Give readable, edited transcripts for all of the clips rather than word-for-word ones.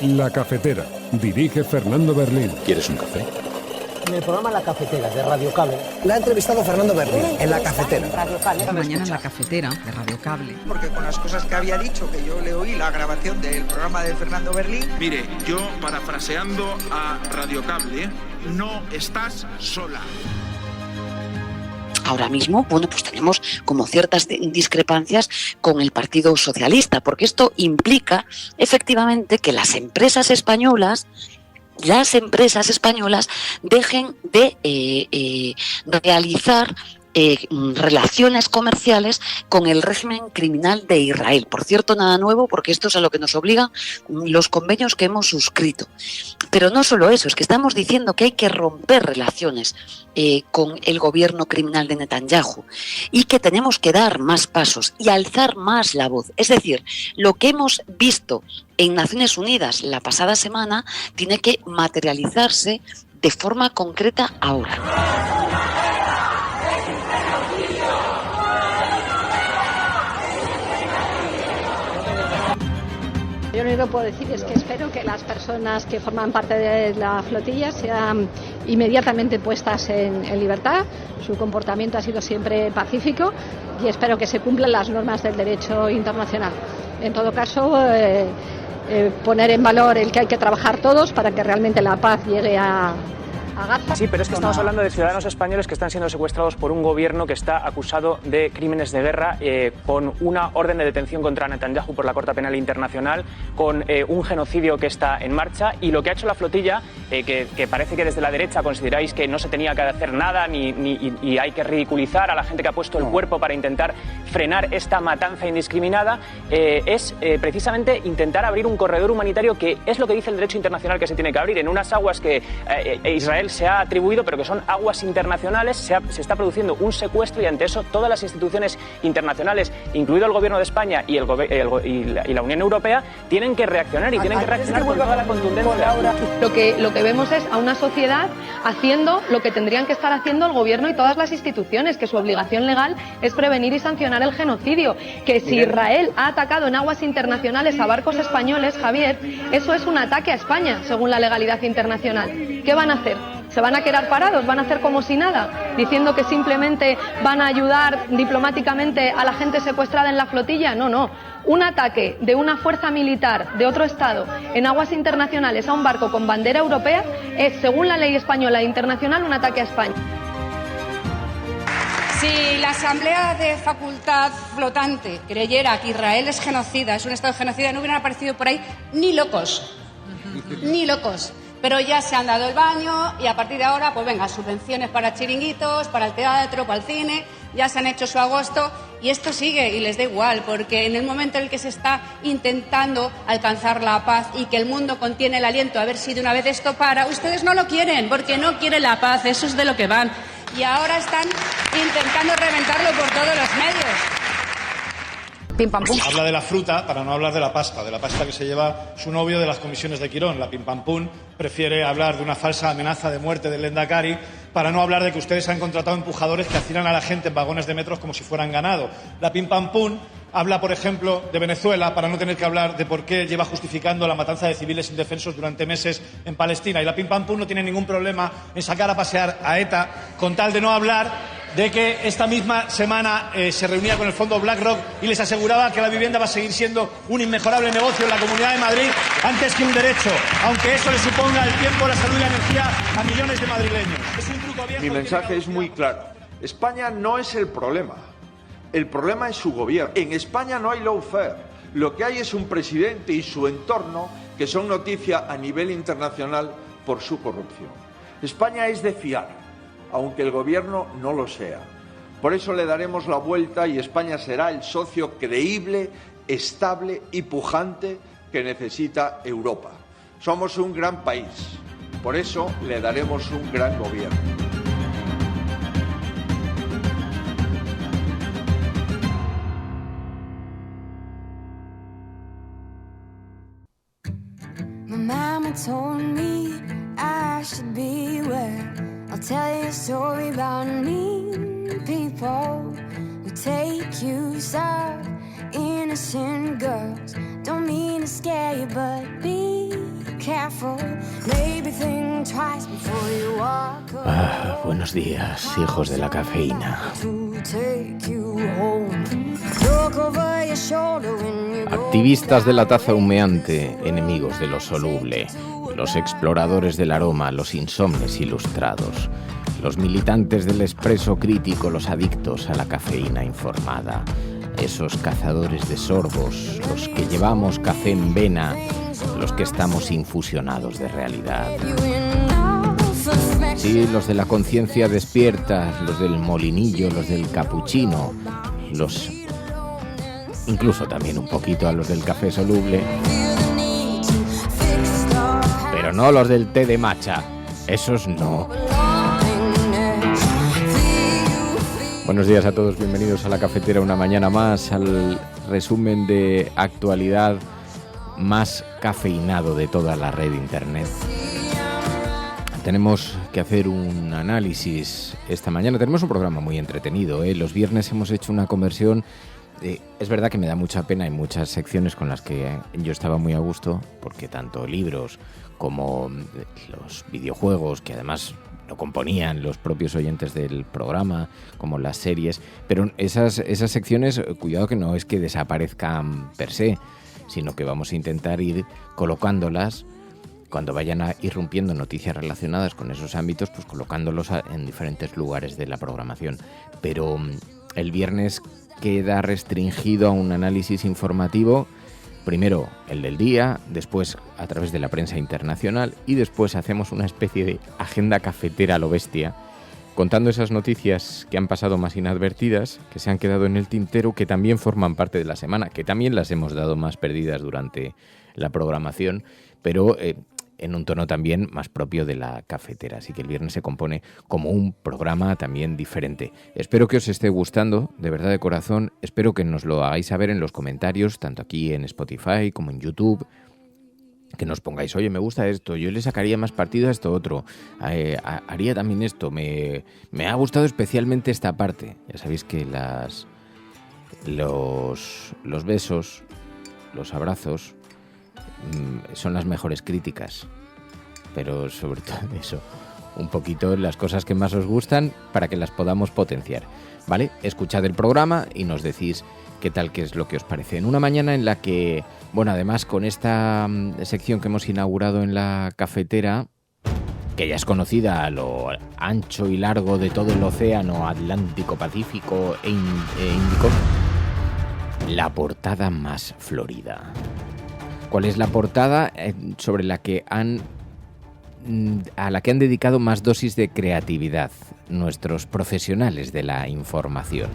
La Cafetera. Dirige Fernando Berlín. ¿Quieres un café? En el programa La Cafetera de Radio Cable. La ha entrevistado Fernando Berlín en La Cafetera. Mañana en La Cafetera de Radio Cable. Porque con las cosas que había dicho, que yo le oí la grabación del programa de Fernando Berlín. Mire, yo parafraseando a Radio Cable, no estás sola. Ahora mismo, bueno, pues tenemos como ciertas discrepancias con el Partido Socialista, porque esto implica efectivamente que las empresas españolas dejen de realizar relaciones comerciales con el régimen criminal de Israel. Por cierto, nada nuevo, porque esto es a lo que nos obligan los convenios que hemos suscrito. Pero no solo eso, es que estamos diciendo que hay que romper relaciones con el gobierno criminal de Netanyahu y que tenemos que dar más pasos y alzar más la voz. Es decir, lo que hemos visto en Naciones Unidas la pasada semana tiene que materializarse de forma concreta ahora. Yo lo único que puedo decir es que espero que las personas que forman parte de la flotilla sean inmediatamente puestas en libertad. Su comportamiento ha sido siempre pacífico y espero que se cumplan las normas del derecho internacional. En todo caso, poner en valor el que hay que trabajar todos para que realmente la paz llegue a Gaza. Sí, pero es que estamos hablando de ciudadanos españoles que están siendo secuestrados por un gobierno que está acusado de crímenes de guerra, con una orden de detención contra Netanyahu por la Corte Penal Internacional, con un genocidio que está en marcha, y lo que ha hecho la flotilla, que parece que desde la derecha consideráis que no se tenía que hacer nada y hay que ridiculizar a la gente que ha puesto el cuerpo para intentar frenar esta matanza indiscriminada, es precisamente intentar abrir un corredor humanitario, que es lo que dice el derecho internacional que se tiene que abrir, en unas aguas que Israel se ha atribuido, pero que son aguas internacionales. Se está produciendo un secuestro y ante eso todas las instituciones internacionales, incluido el Gobierno de España y la Unión Europea, tienen que reaccionar y tienen que reaccionar con toda la contundencia. Lo que vemos es a una sociedad haciendo lo que tendrían que estar haciendo el Gobierno y todas las instituciones, que su obligación legal es prevenir y sancionar el genocidio. Que si Israel ha atacado en aguas internacionales a barcos españoles, Javier, eso es un ataque a España, según la legalidad internacional. ¿Qué van a hacer? ¿Se van a quedar parados? ¿Van a hacer como si nada? ¿Diciendo que simplemente van a ayudar diplomáticamente a la gente secuestrada en la flotilla? No. Un ataque de una fuerza militar de otro Estado en aguas internacionales a un barco con bandera europea es, según la ley española e internacional, un ataque a España. Si la Asamblea de Facultad Flotante creyera que Israel es genocida, es un Estado genocida, no hubieran aparecido por ahí ni locos. Ni locos. Pero ya se han dado el baño y a partir de ahora, pues venga, subvenciones para chiringuitos, para el teatro, para el cine, ya se han hecho su agosto y esto sigue y les da igual, porque en el momento en el que se está intentando alcanzar la paz y que el mundo contiene el aliento a ver si de una vez esto para, ustedes no lo quieren, porque no quieren la paz, eso es de lo que van. Y ahora están intentando reventarlo por todos los medios. Pim, pam, pum. Habla de la fruta para no hablar de la pasta que se lleva su novio de las comisiones de Quirón. La pim pam pum prefiere hablar de una falsa amenaza de muerte del Lendakari para no hablar de que ustedes han contratado empujadores que hacinan a la gente en vagones de metros como si fueran ganado. La pim pam pum habla, por ejemplo, de Venezuela para no tener que hablar de por qué lleva justificando la matanza de civiles indefensos durante meses en Palestina. Y la pim pam pum no tiene ningún problema en sacar a pasear a ETA con tal de no hablar de que esta misma semana se reunía con el fondo BlackRock y les aseguraba que la vivienda va a seguir siendo un inmejorable negocio en la Comunidad de Madrid antes que un derecho, aunque eso le suponga el tiempo, la salud y la energía a millones de madrileños. Es un truco viejo. Mi mensaje es muy claro. España no es el problema. El problema es su gobierno. En España no hay lawfare. Lo que hay es un presidente y su entorno que son noticia a nivel internacional por su corrupción. España es de fiar, aunque el gobierno no lo sea. Por eso le daremos la vuelta y España será el socio creíble, estable y pujante que necesita Europa. Somos un gran país, por eso le daremos un gran gobierno. My mama told me I should beware. I'll tell you a story about mean people who take use of innocent girls. Don't mean to scare you, but be careful. Maybe think twice before you walk away. Buenos días, hijos de la cafeína. To take you home. Look over your shoulder when you go. Activistas de la taza humeante, enemigos de lo soluble, los exploradores del aroma, los insomnes ilustrados, los militantes del expreso crítico, los adictos a la cafeína informada, esos cazadores de sorbos, los que llevamos café en vena, los que estamos infusionados de realidad. Sí, los de la conciencia despierta, los del molinillo, los del capuchino, los... incluso también un poquito a los del café soluble, pero no los del té de matcha, esos no. Buenos días a todos, bienvenidos a La Cafetera una mañana más, al resumen de actualidad más cafeinado de toda la red de internet. Tenemos que hacer un análisis esta mañana, tenemos un programa muy entretenido, Los viernes hemos hecho una conversión. Es verdad que me da mucha pena, hay muchas secciones con las que yo estaba muy a gusto, porque tanto libros como los videojuegos, que además lo componían los propios oyentes del programa, como las series, pero esas secciones, cuidado que no es que desaparezcan per se, sino que vamos a intentar ir colocándolas, cuando vayan irrumpiendo noticias relacionadas con esos ámbitos, pues colocándolos en diferentes lugares de la programación. Pero el viernes queda restringido a un análisis informativo, primero el del día, después a través de la prensa internacional y después hacemos una especie de agenda cafetera a lo bestia, contando esas noticias que han pasado más inadvertidas, que se han quedado en el tintero, que también forman parte de la semana, que también las hemos dado más perdidas durante la programación, pero en un tono también más propio de la cafetera. Así que el viernes se compone como un programa también diferente. Espero que os esté gustando, de verdad de corazón. Espero que nos lo hagáis saber en los comentarios, tanto aquí en Spotify como en YouTube. Que nos pongáis, oye, me gusta esto, yo le sacaría más partido a esto otro, haría también esto, me ha gustado especialmente esta parte. Ya sabéis que los besos, los abrazos, son las mejores críticas, pero sobre todo eso, un poquito las cosas que más os gustan para que las podamos potenciar, ¿vale? Escuchad el programa y nos decís qué tal, qué es lo que os parece. En una mañana en la que, bueno, además con esta sección que hemos inaugurado en la cafetera, que ya es conocida a lo ancho y largo de todo el océano Atlántico, Pacífico e Índico, la portada más florida. ¿Cuál es la portada sobre la que a la que han dedicado más dosis de creatividad nuestros profesionales de la información?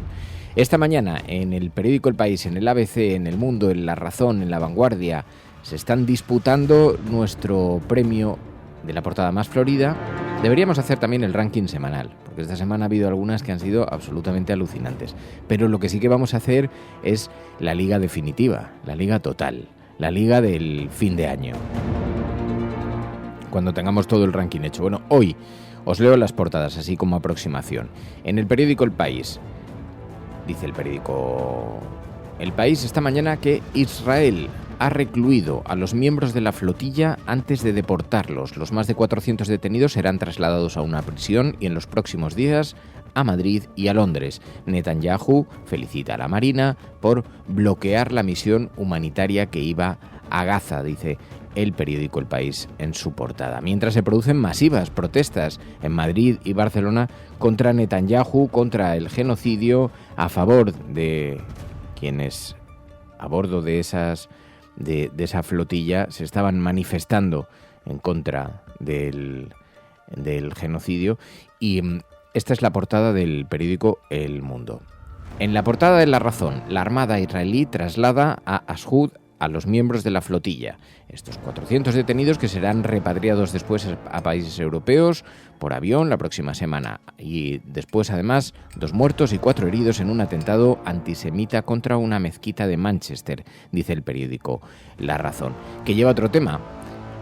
Esta mañana en el periódico El País, en el ABC, en El Mundo, en La Razón, en La Vanguardia, se están disputando nuestro premio de la portada más florida. Deberíamos hacer también el ranking semanal, porque esta semana ha habido algunas que han sido absolutamente alucinantes. Pero lo que sí que vamos a hacer es la liga definitiva, la liga total. La liga del fin de año, cuando tengamos todo el ranking hecho. Bueno, hoy os leo las portadas así como aproximación. En el periódico El País, dice el periódico El País esta mañana que Israel ha recluido a los miembros de la flotilla antes de deportarlos. Los más de 400 detenidos serán trasladados a una prisión y en los próximos días a Madrid y a Londres. Netanyahu felicita a la Marina por bloquear la misión humanitaria que iba a Gaza, dice el periódico El País en su portada. Mientras se producen masivas protestas en Madrid y Barcelona contra Netanyahu, contra el genocidio, a favor de quienes a bordo de esa flotilla se estaban manifestando en contra del genocidio. Y esta es la portada del periódico El Mundo. En la portada de La Razón, la Armada israelí traslada a Ashud a los miembros de la flotilla. Estos 400 detenidos que serán repatriados después a países europeos por avión la próxima semana. Y después, además, 2 muertos y 4 heridos en un atentado antisemita contra una mezquita de Manchester, dice el periódico La Razón, que lleva otro tema.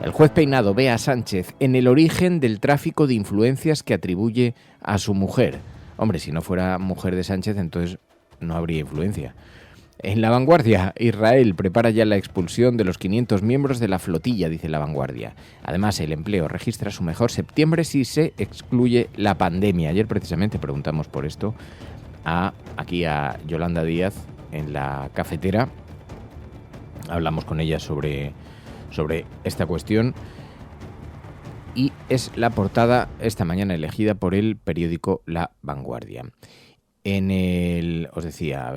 El juez Peinado ve a Sánchez en el origen del tráfico de influencias que atribuye a su mujer. Hombre, si no fuera mujer de Sánchez, entonces no habría influencia. En La Vanguardia, Israel prepara ya la expulsión de los 500 miembros de la flotilla, dice La Vanguardia. Además, el empleo registra su mejor septiembre si se excluye la pandemia. Ayer precisamente preguntamos por esto aquí a Yolanda Díaz en la cafetera. Hablamos con ella sobre esta cuestión. Y es la portada esta mañana elegida por el periódico La Vanguardia. Os decía,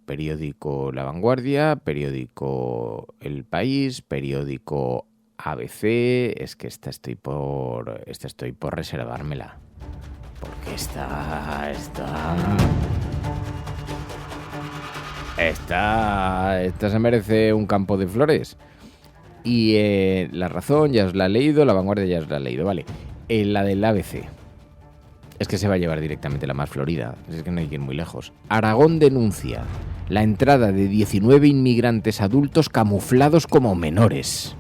periódico La Vanguardia, periódico El País, periódico ABC. Es que esta estoy por reservármela. Porque esta se merece un campo de flores. Y La Razón ya os la he leído, La Vanguardia ya os la he leído, vale. La del ABC. Es que se va a llevar directamente la más florida, es que no hay que ir muy lejos. Aragón denuncia la entrada de 19 inmigrantes adultos camuflados como menores.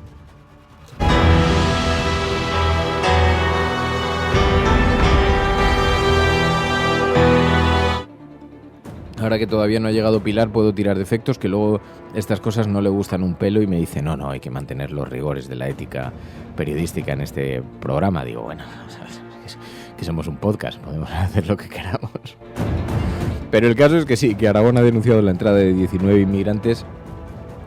Ahora que todavía no ha llegado Pilar, puedo tirar defectos, que luego estas cosas no le gustan un pelo y me dice, no, hay que mantener los rigores de la ética periodística en este programa. Digo, bueno, que somos un podcast, podemos hacer lo que queramos. Pero el caso es que sí, que Aragón ha denunciado la entrada de 19 inmigrantes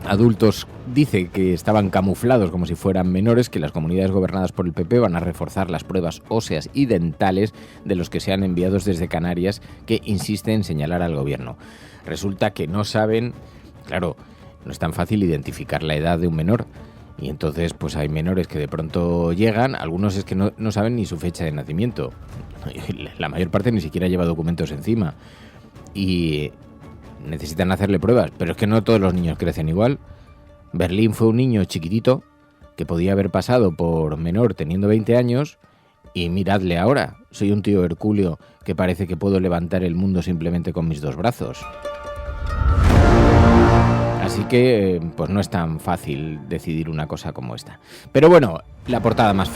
adultos. Dice que estaban camuflados como si fueran menores, que las comunidades gobernadas por el PP van a reforzar las pruebas óseas y dentales de los que sean enviados desde Canarias, que insiste en señalar al gobierno. Resulta que no saben, claro, no es tan fácil identificar la edad de un menor. Y entonces pues hay menores que de pronto llegan, algunos es que no saben ni su fecha de nacimiento. La mayor parte ni siquiera lleva documentos encima. Y necesitan hacerle pruebas, pero es que no todos los niños crecen igual. Berlín fue un niño chiquitito que podía haber pasado por menor teniendo 20 años y miradle ahora. Soy un tío hercúleo que parece que puedo levantar el mundo simplemente con mis dos brazos. Así que pues no es tan fácil decidir una cosa como esta. Pero bueno, la portada más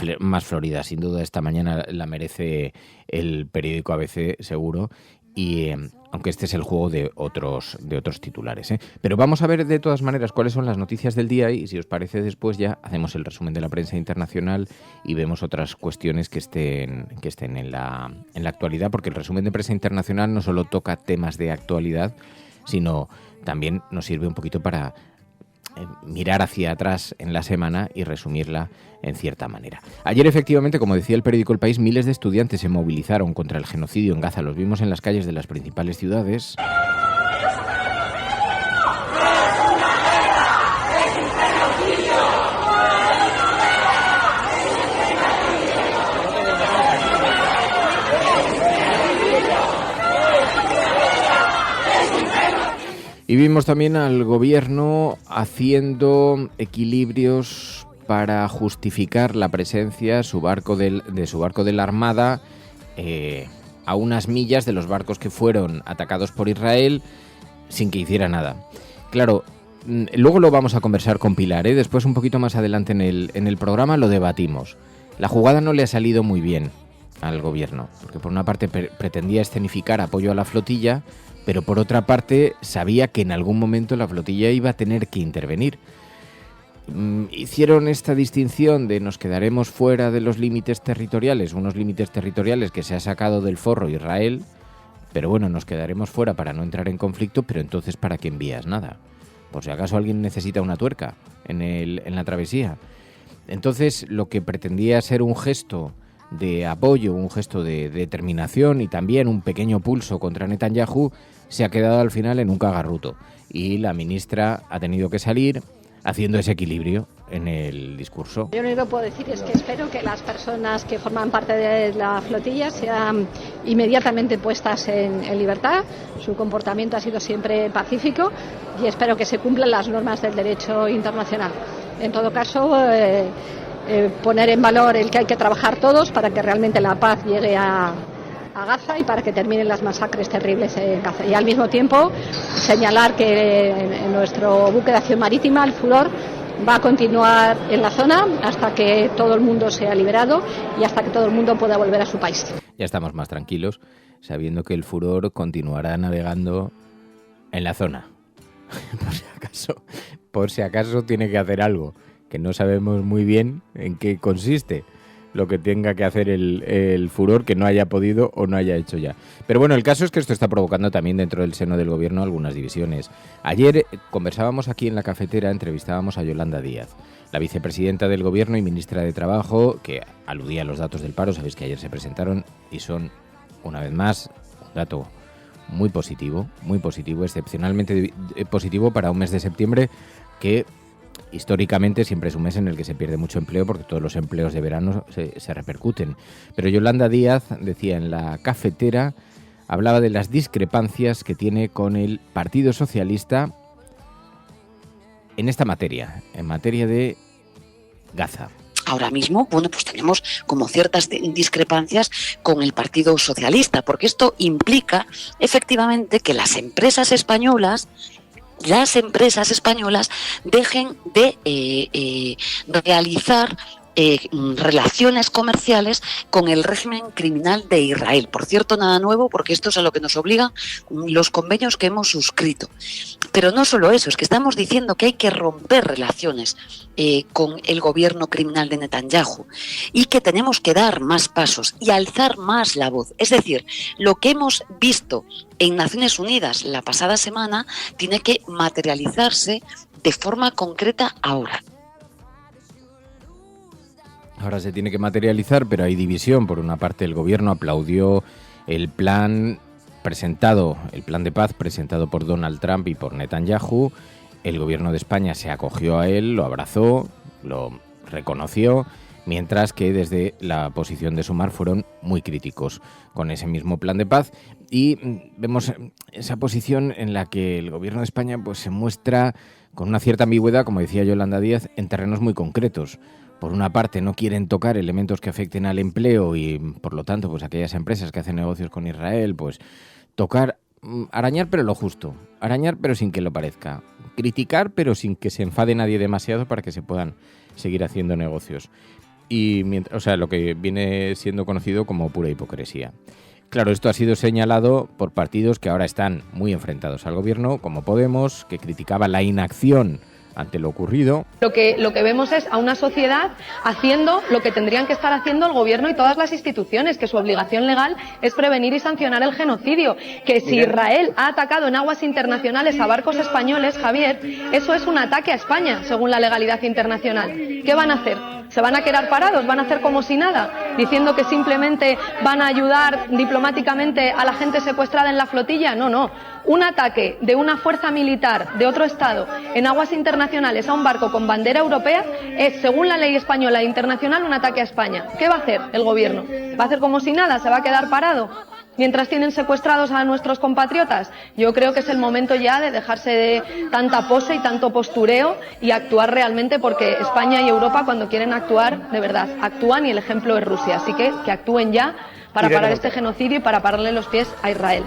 florida sin duda esta mañana la merece el periódico ABC seguro. Y aunque este es el juego de otros titulares, ¿eh? Pero vamos a ver de todas maneras cuáles son las noticias del día y si os parece después ya hacemos el resumen de la prensa internacional y vemos otras cuestiones que estén en la actualidad, porque el resumen de prensa internacional no solo toca temas de actualidad, sino también nos sirve un poquito para mirar hacia atrás en la semana y resumirla en cierta manera. Ayer, efectivamente, como decía el periódico El País, miles de estudiantes se movilizaron contra el genocidio en Gaza. Los vimos en las calles de las principales ciudades. Y vimos también al gobierno haciendo equilibrios para justificar la presencia de su barco de la Armada a unas millas de los barcos que fueron atacados por Israel sin que hiciera nada. Claro, luego lo vamos a conversar con Pilar, ¿eh? Después un poquito más adelante en el programa lo debatimos. La jugada no le ha salido muy bien al gobierno, porque por una parte pretendía escenificar apoyo a la flotilla, pero por otra parte sabía que en algún momento la flotilla iba a tener que intervenir. Hicieron esta distinción de nos quedaremos fuera de los límites territoriales, unos límites territoriales que se ha sacado del forro Israel, pero bueno, nos quedaremos fuera para no entrar en conflicto, pero entonces ¿para qué envías nada? Por si acaso alguien necesita una tuerca en la travesía. Entonces lo que pretendía ser un gesto de apoyo, un gesto de determinación y también un pequeño pulso contra Netanyahu, se ha quedado al final en un cagarruto. Y la ministra ha tenido que salir haciendo ese equilibrio en el discurso. Yo lo único que puedo decir es que espero que las personas que forman parte de la flotilla sean inmediatamente puestas en libertad. Su comportamiento ha sido siempre pacífico y espero que se cumplan las normas del derecho internacional. En todo caso, poner en valor el que hay que trabajar todos para que realmente la paz llegue a Gaza y para que terminen las masacres terribles en Gaza. Y al mismo tiempo señalar que en nuestro buque de acción marítima, el Furor, va a continuar en la zona hasta que todo el mundo sea liberado y hasta que todo el mundo pueda volver a su país. Ya estamos más tranquilos, sabiendo que el Furor continuará navegando en la zona. por si acaso tiene que hacer algo, que no sabemos muy bien en qué consiste lo que tenga que hacer el furor que no haya podido o no haya hecho ya. Pero bueno, el caso es que esto está provocando también dentro del seno del gobierno algunas divisiones. Ayer conversábamos aquí en la cafetera, entrevistábamos a Yolanda Díaz, la vicepresidenta del gobierno y ministra de Trabajo, que aludía a los datos del paro. Sabéis que ayer se presentaron y son, una vez más, un dato muy positivo, excepcionalmente positivo para un mes de septiembre que históricamente siempre es un mes en el que se pierde mucho empleo porque todos los empleos de verano se repercuten. Pero Yolanda Díaz decía en la cafetera, hablaba de las discrepancias que tiene con el Partido Socialista en esta materia, en materia de Gaza. Ahora mismo, bueno, pues tenemos como ciertas discrepancias con el Partido Socialista, porque esto implica efectivamente que las empresas españolas dejen de realizar relaciones comerciales con el régimen criminal de Israel. Por cierto, nada nuevo, porque esto es a lo que nos obligan los convenios que hemos suscrito. Pero no solo eso, es que estamos diciendo que hay que romper relaciones con el gobierno criminal de Netanyahu y que tenemos que dar más pasos y alzar más la voz. Es decir, lo que hemos visto en Naciones Unidas la pasada semana tiene que materializarse de forma concreta ahora. Ahora se tiene que materializar, pero hay división. Por una parte, el gobierno aplaudió el plan de paz presentado por Donald Trump y por Netanyahu. El gobierno de España se acogió a él, lo abrazó, lo reconoció, mientras que desde la posición de Sumar fueron muy críticos con ese mismo plan de paz. Y vemos esa posición en la que el gobierno de España pues se muestra con una cierta ambigüedad, como decía Yolanda Díaz, en terrenos muy concretos. Por una parte, no quieren tocar elementos que afecten al empleo y, por lo tanto, pues aquellas empresas que hacen negocios con Israel, pues tocar, arañar pero lo justo, arañar pero sin que lo parezca, criticar pero sin que se enfade nadie demasiado para que se puedan seguir haciendo negocios. Y lo que viene siendo conocido como pura hipocresía. Claro, esto ha sido señalado por partidos que ahora están muy enfrentados al gobierno, como Podemos, que criticaba la inacción ante lo ocurrido. Lo que vemos es a una sociedad haciendo lo que tendrían que estar haciendo el gobierno y todas las instituciones, que su obligación legal es prevenir y sancionar el genocidio. Que si Israel ha atacado en aguas internacionales a barcos españoles, Javier, eso es un ataque a España, según la legalidad internacional. ¿Qué van a hacer? ¿Se van a quedar parados? ¿Van a hacer como si nada? ¿Diciendo que simplemente van a ayudar diplomáticamente a la gente secuestrada en la flotilla? No. Un ataque de una fuerza militar de otro Estado en aguas internacionales a un barco con bandera europea es, según la ley española e internacional, un ataque a España. ¿Qué va a hacer el gobierno? ¿Va a hacer como si nada? ¿Se va a quedar parado mientras tienen secuestrados a nuestros compatriotas? Yo creo que es el momento ya de dejarse de tanta pose y tanto postureo y actuar realmente, porque España y Europa, cuando quieren actuar, de verdad, actúan, y el ejemplo es Rusia. Así que actúen ya para parar este genocidio y para pararle los pies a Israel.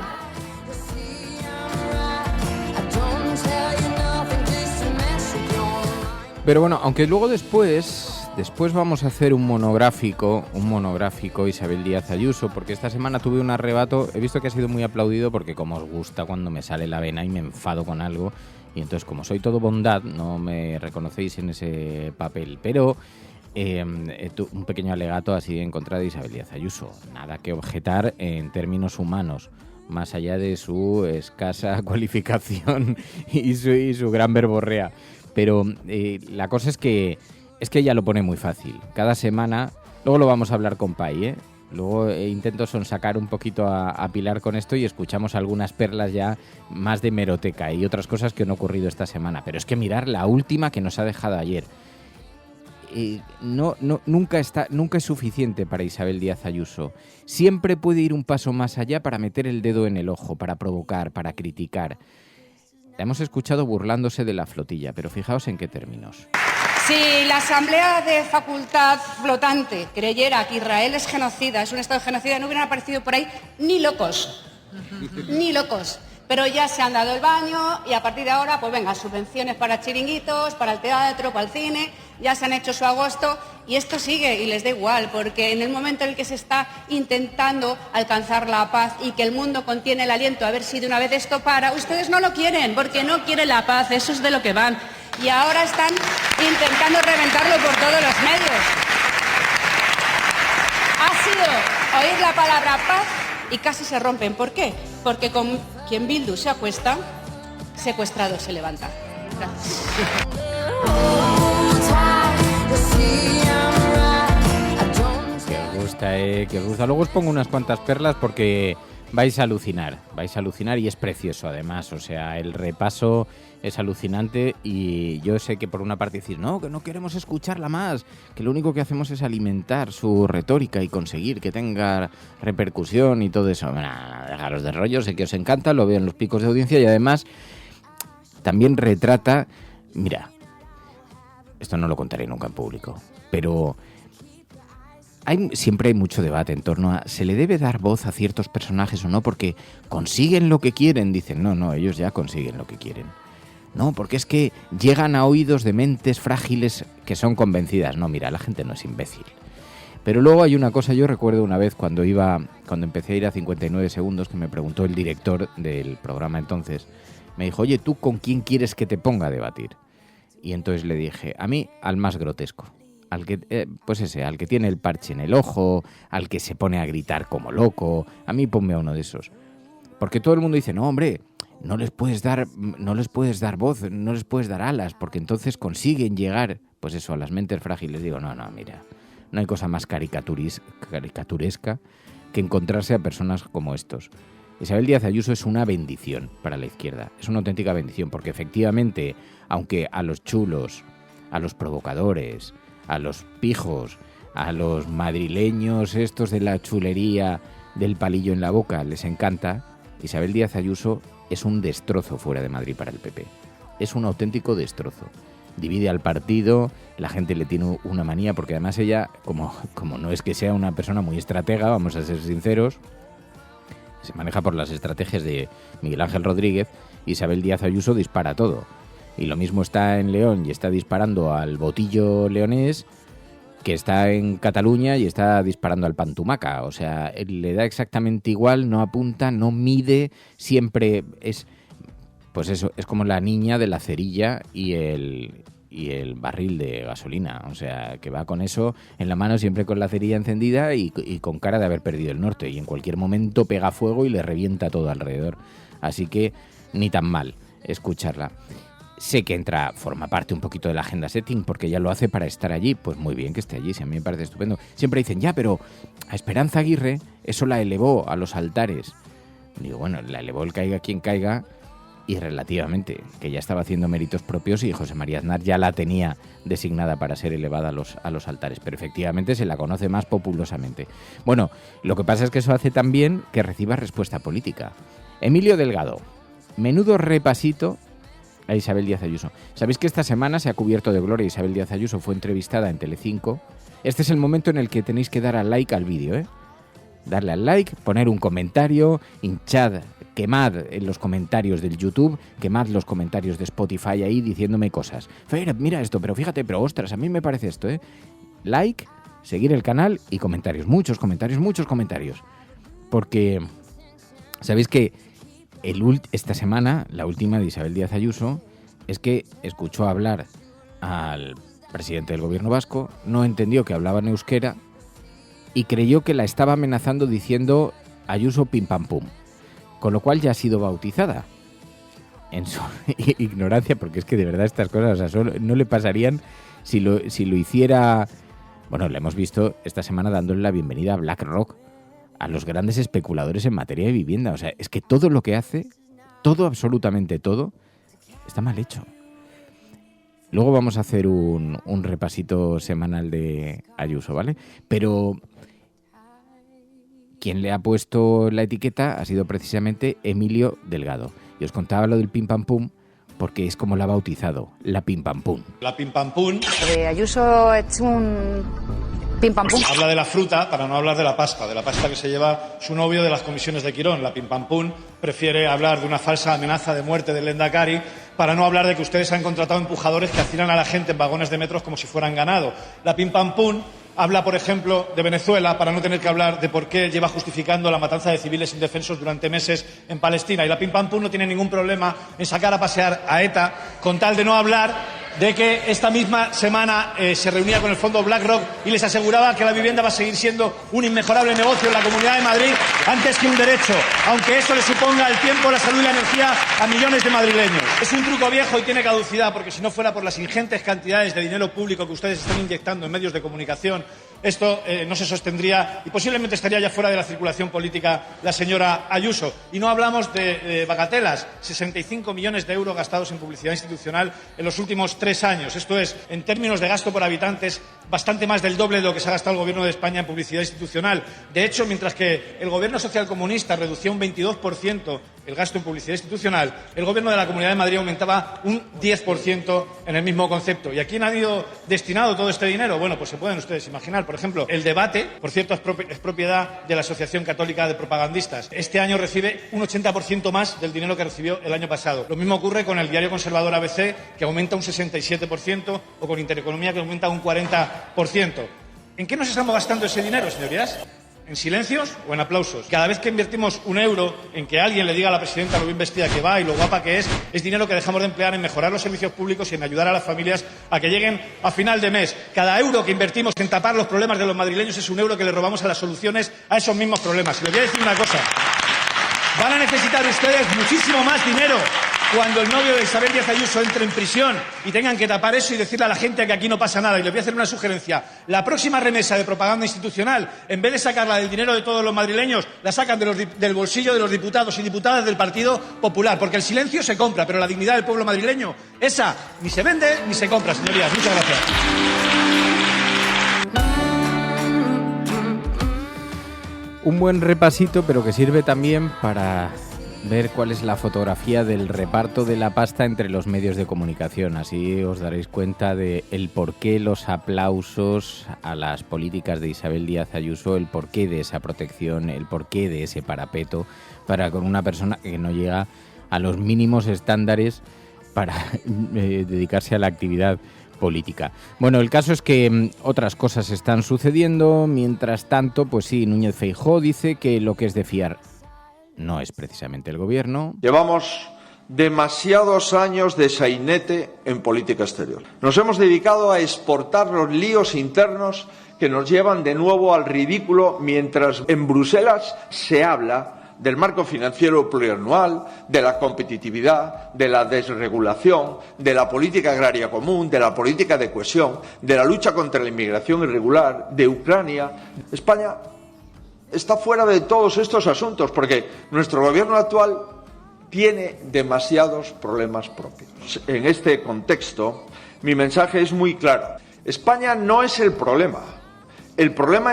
Pero bueno, aunque luego después vamos a hacer un monográfico Isabel Díaz Ayuso, porque esta semana tuve un arrebato, he visto que ha sido muy aplaudido porque como os gusta cuando me sale la vena y me enfado con algo, y entonces como soy todo bondad, no me reconocéis en ese papel, pero un pequeño alegato así en contra de Isabel Díaz Ayuso, nada que objetar en términos humanos, más allá de su escasa cualificación y su gran verborrea. Pero la cosa es que ella lo pone muy fácil. Cada semana, luego lo vamos a hablar con Pai, luego intento sonsacar un poquito a Pilar con esto y escuchamos algunas perlas ya más de hemeroteca y otras cosas que han ocurrido esta semana. Pero es que mirar la última que nos ha dejado ayer. Nunca es suficiente para Isabel Díaz Ayuso. Siempre puede ir un paso más allá para meter el dedo en el ojo, para provocar, para criticar. La hemos escuchado burlándose de la flotilla, pero fijaos en qué términos. Si la Asamblea de Facultad Flotante creyera que Israel es genocida, es un Estado genocida, no hubieran aparecido por ahí ni locos. Ni locos. Pero ya se han dado el baño y a partir de ahora, pues venga, subvenciones para chiringuitos, para el teatro, para el cine, ya se han hecho su agosto y esto sigue y les da igual, porque en el momento en el que se está intentando alcanzar la paz y que el mundo contiene el aliento a ver si de una vez esto para, ustedes no lo quieren, porque no quieren la paz, eso es de lo que van. Y ahora están intentando reventarlo por todos los medios. Ha sido oír la palabra paz y casi se rompen. ¿Por qué? Porque con quien Bildu se acuesta, secuestrado se levanta. Gracias. Que os gusta. Luego os pongo unas cuantas perlas porque vais a alucinar y es precioso además, o sea, el repaso es alucinante y yo sé que por una parte decís, no, que no queremos escucharla más, que lo único que hacemos es alimentar su retórica y conseguir que tenga repercusión y todo eso. Nah, dejaros de rollo, sé que os encanta, lo veo en los picos de audiencia y además también retrata, mira, esto no lo contaré nunca en público, pero siempre hay mucho debate en torno a ¿se le debe dar voz a ciertos personajes o no? Porque consiguen lo que quieren. Dicen, no, ellos ya consiguen lo que quieren. No, porque es que llegan a oídos de mentes frágiles que son convencidas. No, mira, la gente no es imbécil. Pero luego hay una cosa, yo recuerdo una vez cuando empecé a ir a 59 segundos, que me preguntó el director del programa entonces, me dijo, oye, ¿tú con quién quieres que te ponga a debatir? Y entonces le dije, a mí, al más grotesco. Al que tiene el parche en el ojo, al que se pone a gritar como loco, a mí ponme a uno de esos. Porque todo el mundo dice, no, hombre, no les puedes dar voz, no les puedes dar alas, porque entonces consiguen llegar, pues eso, a las mentes frágiles. Digo, no, mira, no hay cosa más caricaturesca que encontrarse a personas como estos. Isabel Díaz Ayuso es una bendición para la izquierda, es una auténtica bendición, porque efectivamente, aunque a los chulos, a los provocadores, a los pijos, a los madrileños estos de la chulería del palillo en la boca les encanta, Isabel Díaz Ayuso es un destrozo fuera de Madrid para el PP. Es un auténtico destrozo. Divide al partido, la gente le tiene una manía, porque además ella, como no es que sea una persona muy estratega, vamos a ser sinceros, se maneja por las estrategias de Miguel Ángel Rodríguez, Isabel Díaz Ayuso dispara todo. Y lo mismo está en León y está disparando al botillo leonés que está en Cataluña y está disparando al pantumaca. O sea, le da exactamente igual, no apunta, no mide, siempre es... Pues eso, es como la niña de la cerilla y el barril de gasolina. O sea, que va con eso en la mano, siempre con la cerilla encendida y con cara de haber perdido el norte. Y en cualquier momento pega fuego y le revienta todo alrededor. Así que ni tan mal escucharla. Sé que forma parte un poquito de la agenda setting porque ella lo hace para estar allí. Pues muy bien que esté allí, si a mí me parece estupendo. Siempre dicen, ya, pero a Esperanza Aguirre eso la elevó a los altares. Digo, bueno, la elevó el caiga quien caiga y relativamente, que ya estaba haciendo méritos propios y José María Aznar ya la tenía designada para ser elevada a los altares. Pero efectivamente se la conoce más populosamente. Bueno, lo que pasa es que eso hace también que reciba respuesta política. Emilio Delgado, menudo repasito a Isabel Díaz Ayuso. ¿Sabéis que esta semana se ha cubierto de gloria? Isabel Díaz Ayuso fue entrevistada en Telecinco. Este es el momento en el que tenéis que dar al like al vídeo, ¿eh? Darle al like, poner un comentario, hinchad, quemad en los comentarios del YouTube, quemad los comentarios de Spotify ahí diciéndome cosas. Fer, mira esto, pero fíjate, pero ostras, a mí me parece esto, ¿eh? Like, seguir el canal y comentarios, muchos comentarios. Porque, ¿sabéis que esta semana, la última de Isabel Díaz Ayuso, es que escuchó hablar al presidente del gobierno vasco, no entendió que hablaba en euskera y creyó que la estaba amenazando diciendo Ayuso pim pam pum, con lo cual ya ha sido bautizada en su ignorancia, porque es que de verdad estas cosas, o sea, no le pasarían si lo hiciera. Bueno, la hemos visto esta semana dándole la bienvenida a BlackRock, a los grandes especuladores en materia de vivienda. O sea, es que todo lo que hace, todo, absolutamente todo, está mal hecho. Luego vamos a hacer un repasito semanal de Ayuso, ¿vale? Pero quien le ha puesto la etiqueta ha sido precisamente Emilio Delgado. Y os contaba lo del pim pam pum porque es como la ha bautizado, la pim pam pum. La pim pam pum. Ayuso ha hecho un Pim pam pum. Habla de la fruta para no hablar de la pasta que se lleva su novio de las comisiones de Quirón. La pim pam pum prefiere hablar de una falsa amenaza de muerte del Lehendakari para no hablar de que ustedes han contratado empujadores que hacinan a la gente en vagones de metros como si fueran ganado. La pim pam pum habla, por ejemplo, de Venezuela para no tener que hablar de por qué lleva justificando la matanza de civiles indefensos durante meses en Palestina. Y la pim pam pum no tiene ningún problema en sacar a pasear a ETA con tal de no hablar de que esta misma semana se reunía con el fondo BlackRock y les aseguraba que la vivienda va a seguir siendo un inmejorable negocio en la Comunidad de Madrid antes que un derecho, aunque eso le suponga el tiempo, la salud y la energía a millones de madrileños. Es un truco viejo y tiene caducidad, porque si no fuera por las ingentes cantidades de dinero público que ustedes están inyectando en medios de comunicación, esto no se sostendría y posiblemente estaría ya fuera de la circulación política la señora Ayuso. Y no hablamos de bagatelas, 65 millones de euros gastados en publicidad institucional en los últimos 3 años. Esto es, en términos de gasto por habitantes, bastante más del doble de lo que se ha gastado el Gobierno de España en publicidad institucional. De hecho, mientras que el Gobierno socialcomunista reducía un 22% el gasto en publicidad institucional, el Gobierno de la Comunidad de Madrid aumentaba un 10% en el mismo concepto. ¿Y a quién ha ido destinado todo este dinero? Bueno, pues se pueden ustedes imaginar. Por ejemplo, el debate, por cierto, es propiedad de la Asociación Católica de Propagandistas. Este año recibe un 80% más del dinero que recibió el año pasado. Lo mismo ocurre con el diario conservador ABC, que aumenta un 67%, o con Intereconomía, que aumenta un 40%. ¿En qué nos estamos gastando ese dinero, señorías? ¿En silencios o en aplausos? Cada vez que invertimos un euro en que alguien le diga a la presidenta lo bien vestida que va y lo guapa que es dinero que dejamos de emplear en mejorar los servicios públicos y en ayudar a las familias a que lleguen a final de mes. Cada euro que invertimos en tapar los problemas de los madrileños es un euro que le robamos a las soluciones a esos mismos problemas. Y les voy a decir una cosa. Van a necesitar ustedes muchísimo más dinero cuando el novio de Isabel Díaz Ayuso entre en prisión y tengan que tapar eso y decirle a la gente que aquí no pasa nada. Y les voy a hacer una sugerencia. La próxima remesa de propaganda institucional, en vez de sacarla del dinero de todos los madrileños, la sacan del bolsillo de los diputados y diputadas del Partido Popular. Porque el silencio se compra, pero la dignidad del pueblo madrileño, esa ni se vende ni se compra, señorías. Muchas gracias. Un buen repasito, pero que sirve también para ver cuál es la fotografía del reparto de la pasta entre los medios de comunicación. Así os daréis cuenta de el porqué los aplausos a las políticas de Isabel Díaz Ayuso, el porqué de esa protección, el porqué de ese parapeto para con una persona que no llega a los mínimos estándares para dedicarse a la actividad política. Bueno, el caso es que otras cosas están sucediendo. Mientras tanto, pues sí, Núñez Feijóo dice que lo que es de fiar no es precisamente el gobierno. Llevamos demasiados años de sainete en política exterior. Nos hemos dedicado a exportar los líos internos que nos llevan de nuevo al ridículo mientras en Bruselas se habla del marco financiero plurianual, de la competitividad, de la desregulación, de la política agraria común, de la política de cohesión, de la lucha contra la inmigración irregular, de Ucrania. España está fuera de todos estos asuntos porque nuestro gobierno actual tiene demasiados problemas propios. En este contexto, mi mensaje es muy claro. España no es el problema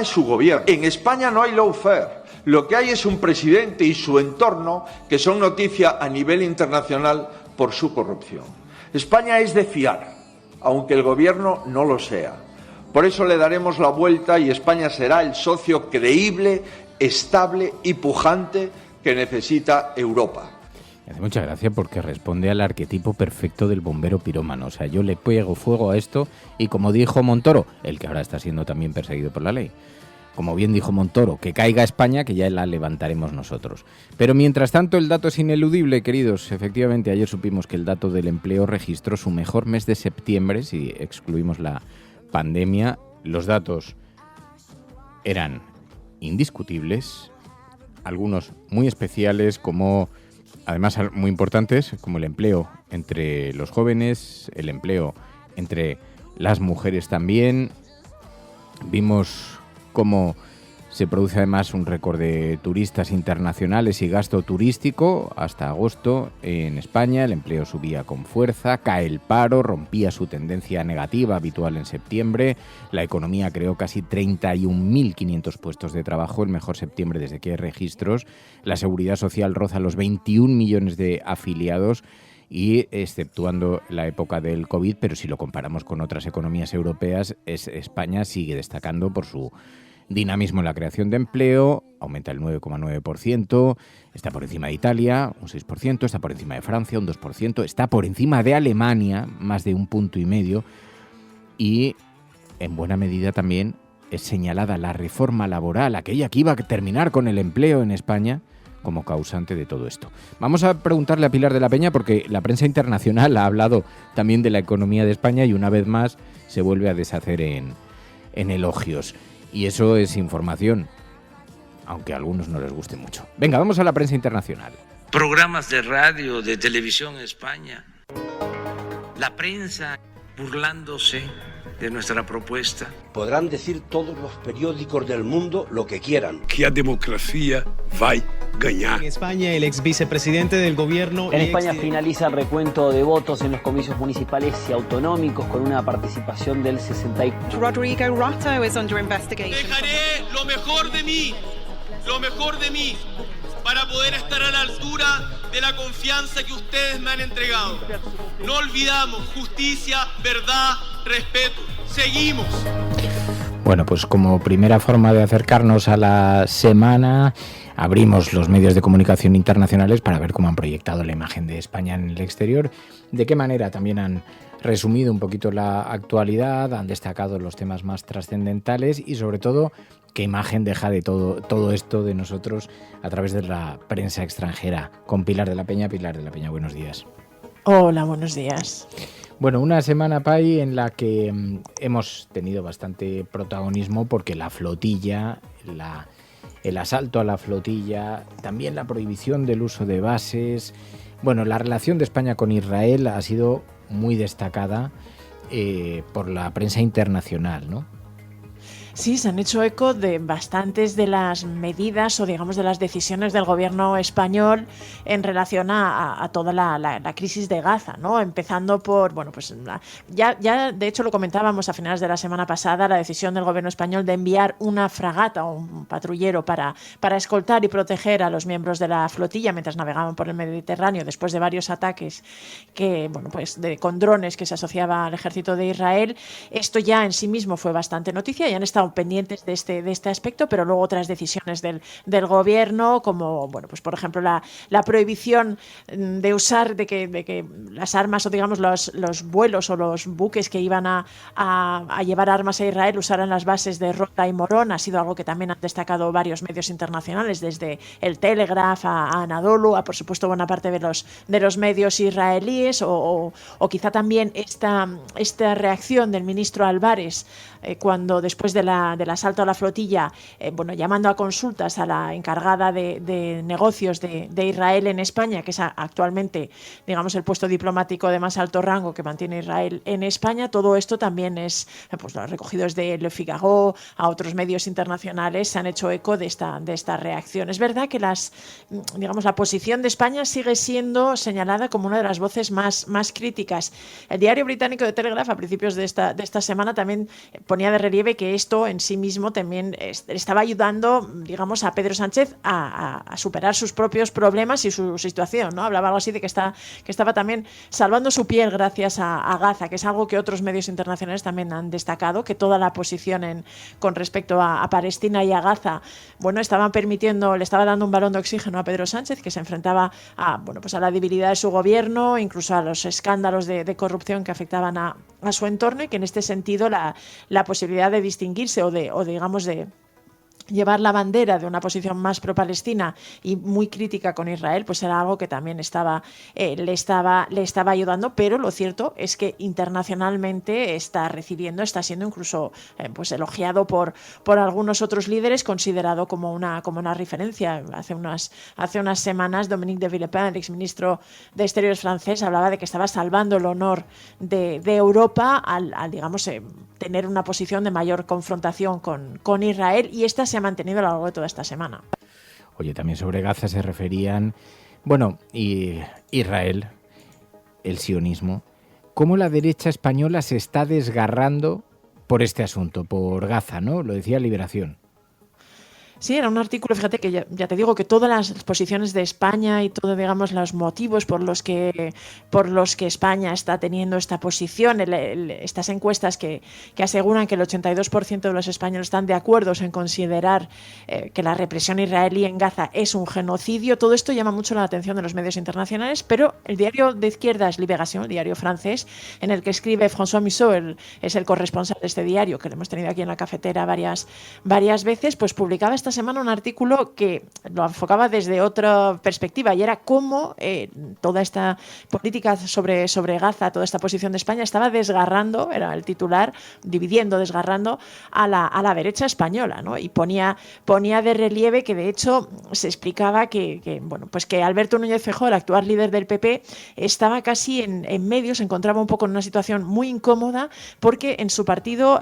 es su gobierno. En España no hay lawfare. Lo que hay es un presidente y su entorno que son noticia a nivel internacional por su corrupción. España es de fiar, aunque el gobierno no lo sea. Por eso le daremos la vuelta y España será el socio creíble, estable y pujante que necesita Europa. Me hace mucha gracia porque responde al arquetipo perfecto del bombero pirómano. O sea, yo le pego fuego a esto y, como dijo Montoro, el que ahora está siendo también perseguido por la ley, como bien dijo Montoro, que caiga España, que ya la levantaremos nosotros. Pero mientras tanto el dato es ineludible, queridos. Efectivamente, ayer supimos que el dato del empleo registró su mejor mes de septiembre, si excluimos la pandemia. Los datos eran indiscutibles, algunos muy especiales, como además muy importantes, como el empleo entre los jóvenes, el empleo entre las mujeres también. Vimos cómo se produce además un récord de turistas internacionales y gasto turístico hasta agosto en España. El empleo subía con fuerza, cae el paro, rompía su tendencia negativa habitual en septiembre. La economía creó casi 31.500 puestos de trabajo, el mejor septiembre desde que hay registros. La seguridad social roza los 21 millones de afiliados y exceptuando la época del COVID, pero si lo comparamos con otras economías europeas, España sigue destacando por su dinamismo en la creación de empleo, aumenta el 9,9%, está por encima de Italia, un 6%, está por encima de Francia, un 2%, está por encima de Alemania, más de 1,5 puntos, y en buena medida también es señalada la reforma laboral, aquella que iba a terminar con el empleo en España, como causante de todo esto. Vamos a preguntarle a Pilar de la Peña, porque la prensa internacional ha hablado también de la economía de España y una vez más se vuelve a deshacer en elogios. Y eso es información, aunque a algunos no les guste mucho. Venga, vamos a la prensa internacional. Programas de radio, de televisión en España. La prensa burlándose de nuestra propuesta. Podrán decir todos los periódicos del mundo lo que quieran. Que a democracia va a ganar. En España, el ex vicepresidente del gobierno... En España finaliza el recuento de votos en los comicios municipales y autonómicos con una participación del 64%. Rodrigo Rato is under investigation. Dejaré lo mejor de mí, para poder estar a la altura de la confianza que ustedes me han entregado. No olvidamos justicia, verdad, respeto. Seguimos. Bueno, pues como primera forma de acercarnos a la semana, abrimos los medios de comunicación internacionales para ver cómo han proyectado la imagen de España en el exterior, de qué manera también han resumido un poquito la actualidad, han destacado los temas más trascendentales y sobre todo qué imagen deja de todo esto de nosotros a través de la prensa extranjera. Con Pilar de la Peña. Pilar de la Peña, buenos días. Hola, buenos días. Bueno, una semana, Pai, en la que hemos tenido bastante protagonismo porque la flotilla, el asalto a la flotilla, también la prohibición del uso de bases. Bueno, la relación de España con Israel ha sido muy destacada por la prensa internacional, ¿no? Sí, se han hecho eco de bastantes de las medidas o digamos de las decisiones del gobierno español en relación a toda la crisis de Gaza, ¿no? Empezando por, bueno, pues ya de hecho lo comentábamos a finales de la semana pasada, la decisión del gobierno español de enviar una fragata o un patrullero para escoltar y proteger a los miembros de la flotilla mientras navegaban por el Mediterráneo después de varios ataques con drones que se asociaba al ejército de Israel. Esto ya en sí mismo fue bastante noticia y han estado pendientes de este aspecto, pero luego otras decisiones del gobierno, como pues por ejemplo la prohibición de usar de que las armas o digamos los vuelos o los buques que iban a llevar armas a Israel usaran las bases de Rota y Morón. Ha sido algo que también han destacado varios medios internacionales, desde el Telegraph a Anadolu, a por supuesto buena parte de los medios israelíes, o quizá también esta reacción del ministro Álvarez cuando después del asalto a la flotilla, llamando a consultas a la encargada de negocios de Israel en España, que es actualmente, digamos, el puesto diplomático de más alto rango que mantiene Israel en España. Todo esto también es, lo recogido desde Le Figaro, a otros medios internacionales, se han hecho eco de esta reacción. Es verdad que la posición de España sigue siendo señalada como una de las voces más críticas. El diario británico The Telegraph, a principios de esta semana, también ponía de relieve que esto en sí mismo también estaba ayudando, digamos, a Pedro Sánchez a superar sus propios problemas y su situación, ¿no? Hablaba algo así de que estaba también salvando su piel gracias a Gaza, que es algo que otros medios internacionales también han destacado, que toda la posición con respecto a Palestina y a Gaza, le estaba dando un balón de oxígeno a Pedro Sánchez, que se enfrentaba a la debilidad de su gobierno, incluso a los escándalos de corrupción que afectaban a su entorno, y que en este sentido la posibilidad de distinguirse o de llevar la bandera de una posición más pro-palestina y muy crítica con Israel, pues era algo que también le estaba ayudando, pero lo cierto es que internacionalmente está siendo incluso elogiado por algunos otros líderes, considerado como una referencia. Hace unas semanas Dominique de Villepin, el exministro de Exteriores francés, hablaba de que estaba salvando el honor de Europa al tener una posición de mayor confrontación con Israel, y esta se ha mantenido a lo largo de toda esta semana. Oye, también sobre Gaza se referían, y Israel, el sionismo, cómo la derecha española se está desgarrando por este asunto, por Gaza, ¿no? Lo decía Liberación. Sí, era un artículo, fíjate que ya te digo que todas las posiciones de España y todos, digamos, los motivos por los que España está teniendo esta posición, estas encuestas que aseguran que el 82% de los españoles están de acuerdo en considerar que la represión israelí en Gaza es un genocidio. Todo esto llama mucho la atención de los medios internacionales, pero el diario de izquierdas Libération, el diario francés, en el que escribe François Museau, es el corresponsal de este diario, que lo hemos tenido aquí en la cafetera varias veces, pues publicaba esta semana un artículo que lo enfocaba desde otra perspectiva, y era cómo toda esta política sobre Gaza, toda esta posición de España estaba desgarrando, era el titular, desgarrando a la derecha española, ¿no? Y ponía de relieve que, de hecho, se explicaba que Alberto Núñez Feijóo, el actual líder del PP, estaba casi en medio, se encontraba un poco en una situación muy incómoda, porque en su partido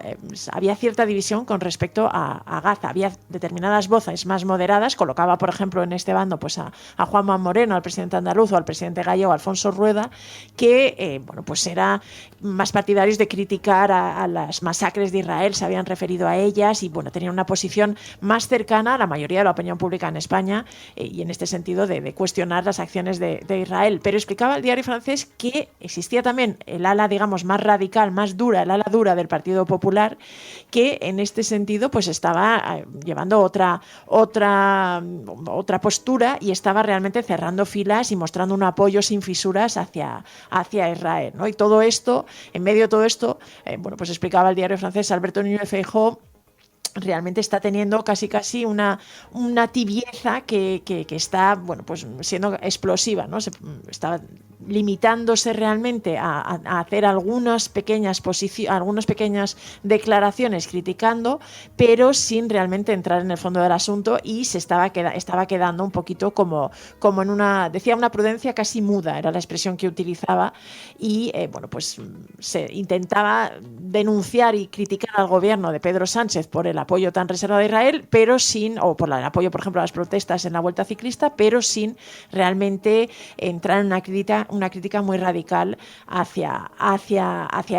había cierta división con respecto a Gaza. Había determinadas voces más moderadas, colocaba, por ejemplo, en este bando pues a Juanma Moreno, al presidente andaluz, o al presidente gallego, Alfonso Rueda, que era más partidarios de criticar a las masacres de Israel, se habían referido a ellas, y tenían una posición más cercana a la mayoría de la opinión pública en España, y en este sentido de cuestionar las acciones de Israel. Pero explicaba el diario francés que existía también el ala, digamos, más radical, más dura, el ala dura del Partido Popular, que en este sentido pues estaba llevando otra postura, y estaba realmente cerrando filas y mostrando un apoyo sin fisuras hacia Israel, ¿no? Y todo esto, en medio de todo esto, pues explicaba el diario francés, Alberto Núñez Feijóo realmente está teniendo casi una tibieza que está siendo explosiva, ¿no? Está limitándose realmente a hacer algunas pequeñas declaraciones criticando, pero sin realmente entrar en el fondo del asunto, y se estaba quedando un poquito como en una prudencia casi muda, era la expresión que utilizaba, y se intentaba denunciar y criticar al gobierno de Pedro Sánchez por el apoyo tan reservado a Israel, pero o por el apoyo, por ejemplo, a las protestas en la Vuelta Ciclista, pero sin realmente entrar en una crítica muy radical hacia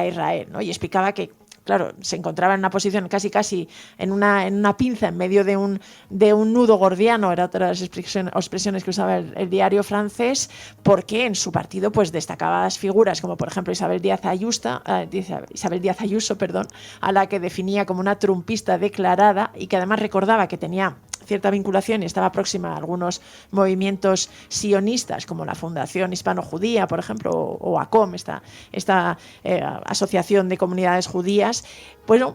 Israel, ¿no? Y explicaba que, claro, se encontraba en una posición casi en una pinza en medio de un nudo gordiano, era otra de las expresiones que usaba el diario francés, porque en su partido pues destacadas figuras como, por ejemplo, Isabel Díaz Ayuso, a la que definía como una trumpista declarada, y que además recordaba que tenía cierta vinculación y estaba próxima a algunos movimientos sionistas como la Fundación Hispano-Judía, por ejemplo, o ACOM, esta asociación de comunidades judías.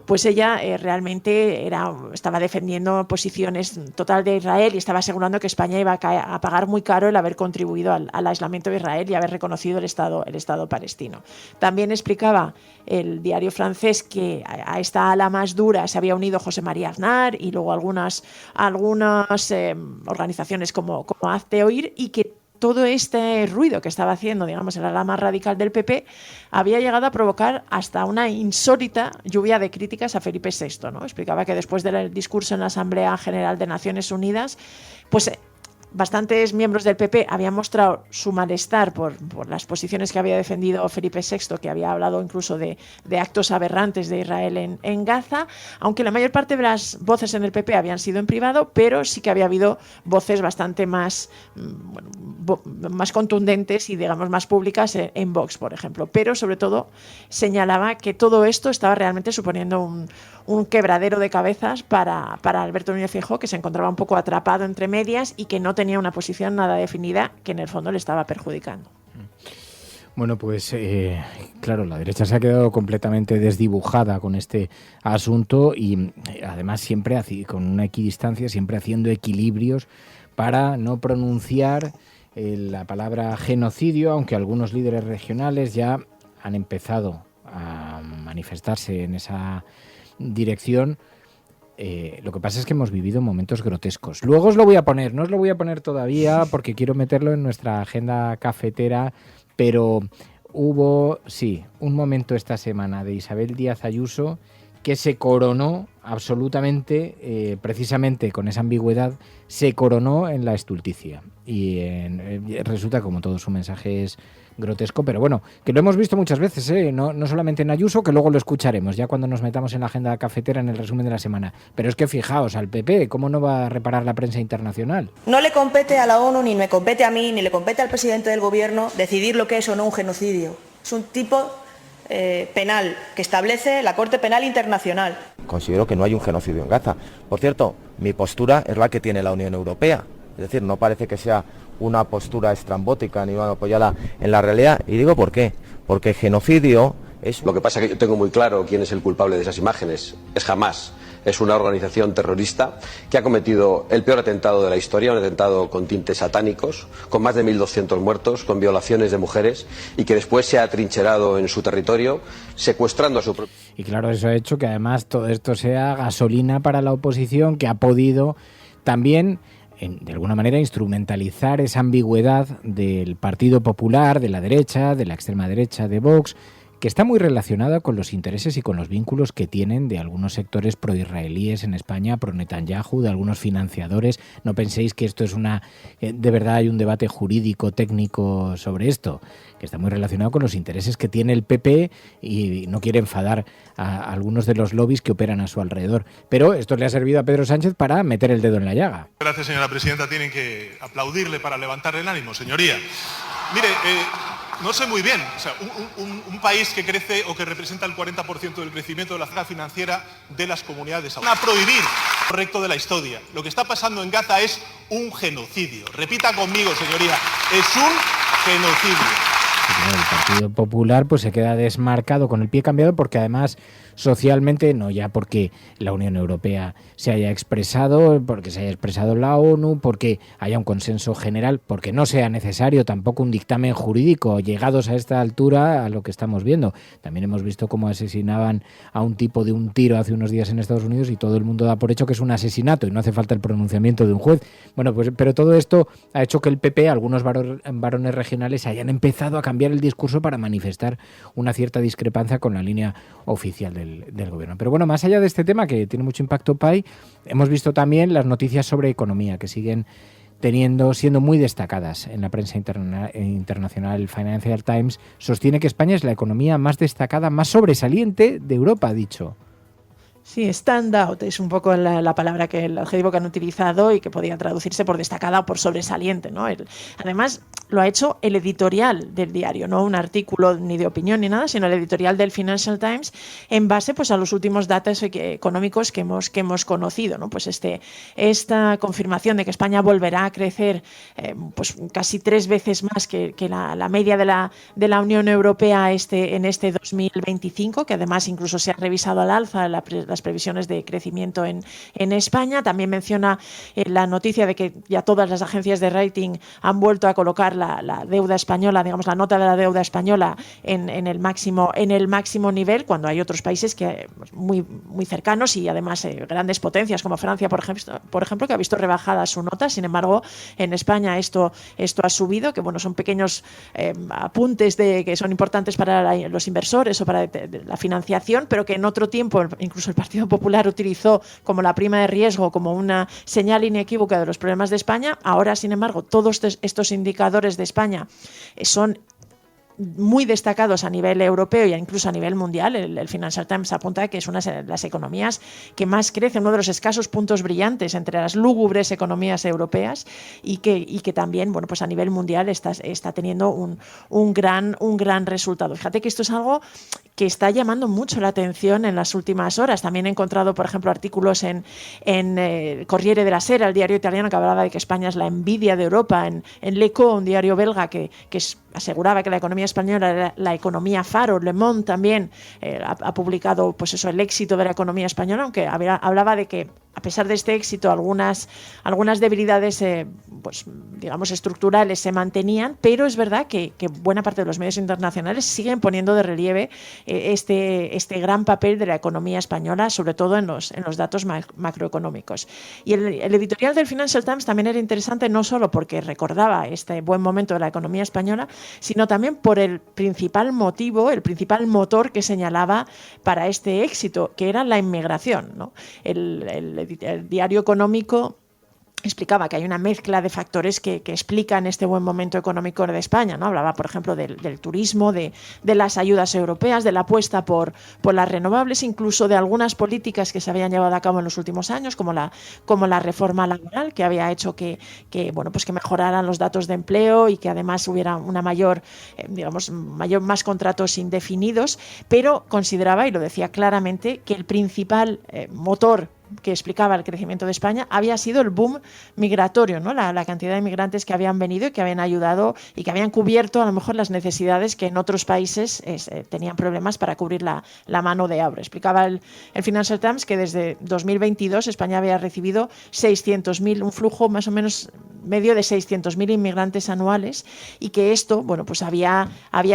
Pues ella realmente estaba defendiendo posiciones total de Israel, y estaba asegurando que España iba a pagar muy caro el haber contribuido al aislamiento de Israel y haber reconocido el Estado palestino. También explicaba el diario francés que a esta ala más dura se había unido José María Aznar y luego algunas organizaciones como Hazte Oír, y que todo este ruido que estaba haciendo, digamos, el ala más radical del PP, había llegado a provocar hasta una insólita lluvia de críticas a Felipe VI, ¿no? Explicaba que después del discurso en la Asamblea General de Naciones Unidas, pues bastantes miembros del PP habían mostrado su malestar por las posiciones que había defendido Felipe VI, que había hablado incluso de actos aberrantes de Israel en Gaza, aunque la mayor parte de las voces en el PP habían sido en privado, pero sí que había habido voces bastante más contundentes y, digamos, más públicas en Vox, por ejemplo. Pero sobre todo señalaba que todo esto estaba realmente suponiendo un quebradero de cabezas para Alberto Núñez Feijóo, que se encontraba un poco atrapado entre medias y que no tenía una posición nada definida, que en el fondo le estaba perjudicando. Bueno, pues claro, la derecha se ha quedado completamente desdibujada con este asunto, y además siempre con una equidistancia, siempre haciendo equilibrios para no pronunciar la palabra genocidio, aunque algunos líderes regionales ya han empezado a manifestarse en esa dirección. Lo que pasa es que hemos vivido momentos grotescos. Luego os lo voy a poner, no os lo voy a poner todavía porque quiero meterlo en nuestra agenda cafetera, pero hubo, sí, un momento esta semana de Isabel Díaz Ayuso que se coronó absolutamente, precisamente con esa ambigüedad, se coronó en la estulticia. Y resulta, como todo su mensaje es grotesco, pero bueno, que lo hemos visto muchas veces, no solamente en Ayuso, que luego lo escucharemos ya cuando nos metamos en la agenda cafetera en el resumen de la semana. Pero es que fijaos, al PP, ¿cómo no va a reparar la prensa internacional? No le compete a la ONU, ni me compete a mí, ni le compete al presidente del gobierno decidir lo que es o no un genocidio. Es un tipo penal que establece la Corte Penal Internacional. Considero que no hay un genocidio en Gaza. Por cierto, mi postura es la que tiene la Unión Europea. Es decir, no parece que sea una postura estrambótica ni una apoyada en la realidad. Y digo por qué. Porque genocidio es... Lo que pasa es que yo tengo muy claro quién es el culpable de esas imágenes. Es Hamás. Es una organización terrorista que ha cometido el peor atentado de la historia, un atentado con tintes satánicos, con más de 1.200 muertos, con violaciones de mujeres y que después se ha atrincherado en su territorio, secuestrando a su propio... Y claro, eso ha hecho que además todo esto sea gasolina para la oposición, que ha podido también, de alguna manera, instrumentalizar esa ambigüedad del Partido Popular, de la derecha, de la extrema derecha, de Vox, que está muy relacionada con los intereses y con los vínculos que tienen de algunos sectores proisraelíes en España, pro Netanyahu, de algunos financiadores. No penséis que esto es de verdad hay un debate jurídico, técnico sobre esto, que está muy relacionado con los intereses que tiene el PP y no quiere enfadar a algunos de los lobbies que operan a su alrededor. Pero esto le ha servido a Pedro Sánchez para meter el dedo en la llaga. Gracias, señora presidenta. Tienen que aplaudirle para levantarle el ánimo, señoría. Mire, no sé muy bien, o sea, un país que crece o que representa el 40% del crecimiento de la zona financiera de las comunidades autónomas. Van a prohibir el correcto de la historia. Lo que está pasando en Gaza es un genocidio. Repita conmigo, señoría, es un genocidio. El Partido Popular pues se queda desmarcado, con el pie cambiado, porque además socialmente, no ya porque la Unión Europea se haya expresado, porque se haya expresado la ONU, porque haya un consenso general, porque no sea necesario tampoco un dictamen jurídico llegados a esta altura a lo que estamos viendo. También hemos visto cómo asesinaban a un tipo de un tiro hace unos días en Estados Unidos y todo el mundo da por hecho que es un asesinato y no hace falta el pronunciamiento de un juez. Bueno, pues pero todo esto ha hecho que el PP, algunos varones regionales, hayan empezado a cambiar el discurso para manifestar una cierta discrepancia con la línea oficial del gobierno. Pero bueno, más allá de este tema que tiene mucho impacto, Pai, hemos visto también las noticias sobre economía que siguen siendo muy destacadas en la prensa internacional. El Financial Times sostiene que España es la economía más destacada, más sobresaliente de Europa, ha dicho. Sí, stand out es un poco la palabra, el adjetivo que han utilizado y que podía traducirse por destacada o por sobresaliente, ¿no? Además, lo ha hecho el editorial del diario, no un artículo ni de opinión ni nada, sino el editorial del Financial Times en base pues a los últimos datos económicos que hemos conocido, ¿no? Pues esta confirmación de que España volverá a crecer pues casi 3 veces más que la media de la Unión Europea en este 2025, que además incluso se ha revisado al alza las previsiones de crecimiento en España. También menciona la noticia de que ya todas las agencias de rating han vuelto a colocar la deuda española, digamos la nota de la deuda española en el máximo nivel, cuando hay otros países que muy cercanos y además grandes potencias como Francia, por ejemplo, que ha visto rebajada su nota. Sin embargo, en España esto ha subido, que bueno, son pequeños apuntes que son importantes para los inversores o para la financiación, pero que en otro tiempo incluso el Partido Popular utilizó como la prima de riesgo, como una señal inequívoca de los problemas de España. Ahora, sin embargo, todos estos indicadores de España son muy destacados a nivel europeo e incluso a nivel mundial. El Financial Times apunta que es una de las economías que más crece, uno de los escasos puntos brillantes entre las lúgubres economías europeas y que también, bueno, pues a nivel mundial está teniendo un gran resultado. Fíjate que esto es algo que está llamando mucho la atención en las últimas horas. También he encontrado, por ejemplo, artículos en Corriere della Sera, el diario italiano, que hablaba de que España es la envidia de Europa, en L'Echo, un diario belga que aseguraba que la economía española era la economía faro. Le Monde también ha publicado pues eso, el éxito de la economía española, aunque hablaba de que a pesar de este éxito algunas debilidades pues digamos estructurales se mantenían, pero es verdad que buena parte de los medios internacionales siguen poniendo de relieve este gran papel de la economía española, sobre todo en los datos macroeconómicos. Y el editorial del Financial Times también era interesante, no solo porque recordaba este buen momento de la economía española, sino también por el principal motivo, el principal motor que señalaba para este éxito, que era la inmigración, ¿no? El diario Económico explicaba que hay una mezcla de factores que explican este buen momento económico de España, ¿no? Hablaba, por ejemplo, del turismo, de las ayudas europeas, de la apuesta por las renovables, incluso de algunas políticas que se habían llevado a cabo en los últimos años, como la reforma laboral, que había hecho que mejoraran los datos de empleo y que además hubiera una más contratos indefinidos, pero consideraba, y lo decía claramente, que el principal motor que explicaba el crecimiento de España había sido el boom migratorio, ¿no? La cantidad de inmigrantes que habían venido y que habían ayudado y que habían cubierto a lo mejor las necesidades que en otros países tenían problemas para cubrir la mano de obra. Explicaba el Financial Times que desde 2022 España había recibido 600.000, un flujo más o menos medio de 600.000 inmigrantes anuales, y que esto, pues había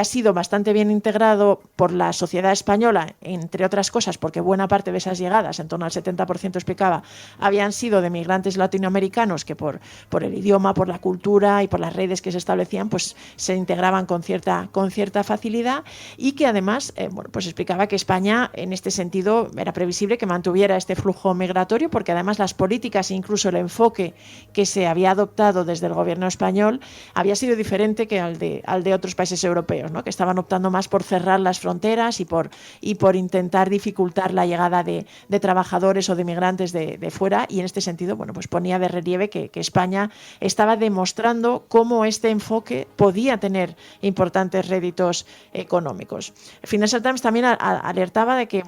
sido bastante bien integrado por la sociedad española, entre otras cosas porque buena parte de esas llegadas, en torno al 70%, explicaba, habían sido de migrantes latinoamericanos que por el idioma, por la cultura y por las redes que se establecían, pues se integraban con cierta facilidad, y que además explicaba que España en este sentido era previsible que mantuviera este flujo migratorio, porque además las políticas e incluso el enfoque que se había adoptado desde el gobierno español había sido diferente que al de otros países europeos, ¿no? Que estaban optando más por cerrar las fronteras y por intentar dificultar la llegada de trabajadores o de migrantes de fuera, y en este sentido ponía de relieve que España estaba demostrando cómo este enfoque podía tener importantes réditos económicos. El Financial Times también alertaba de que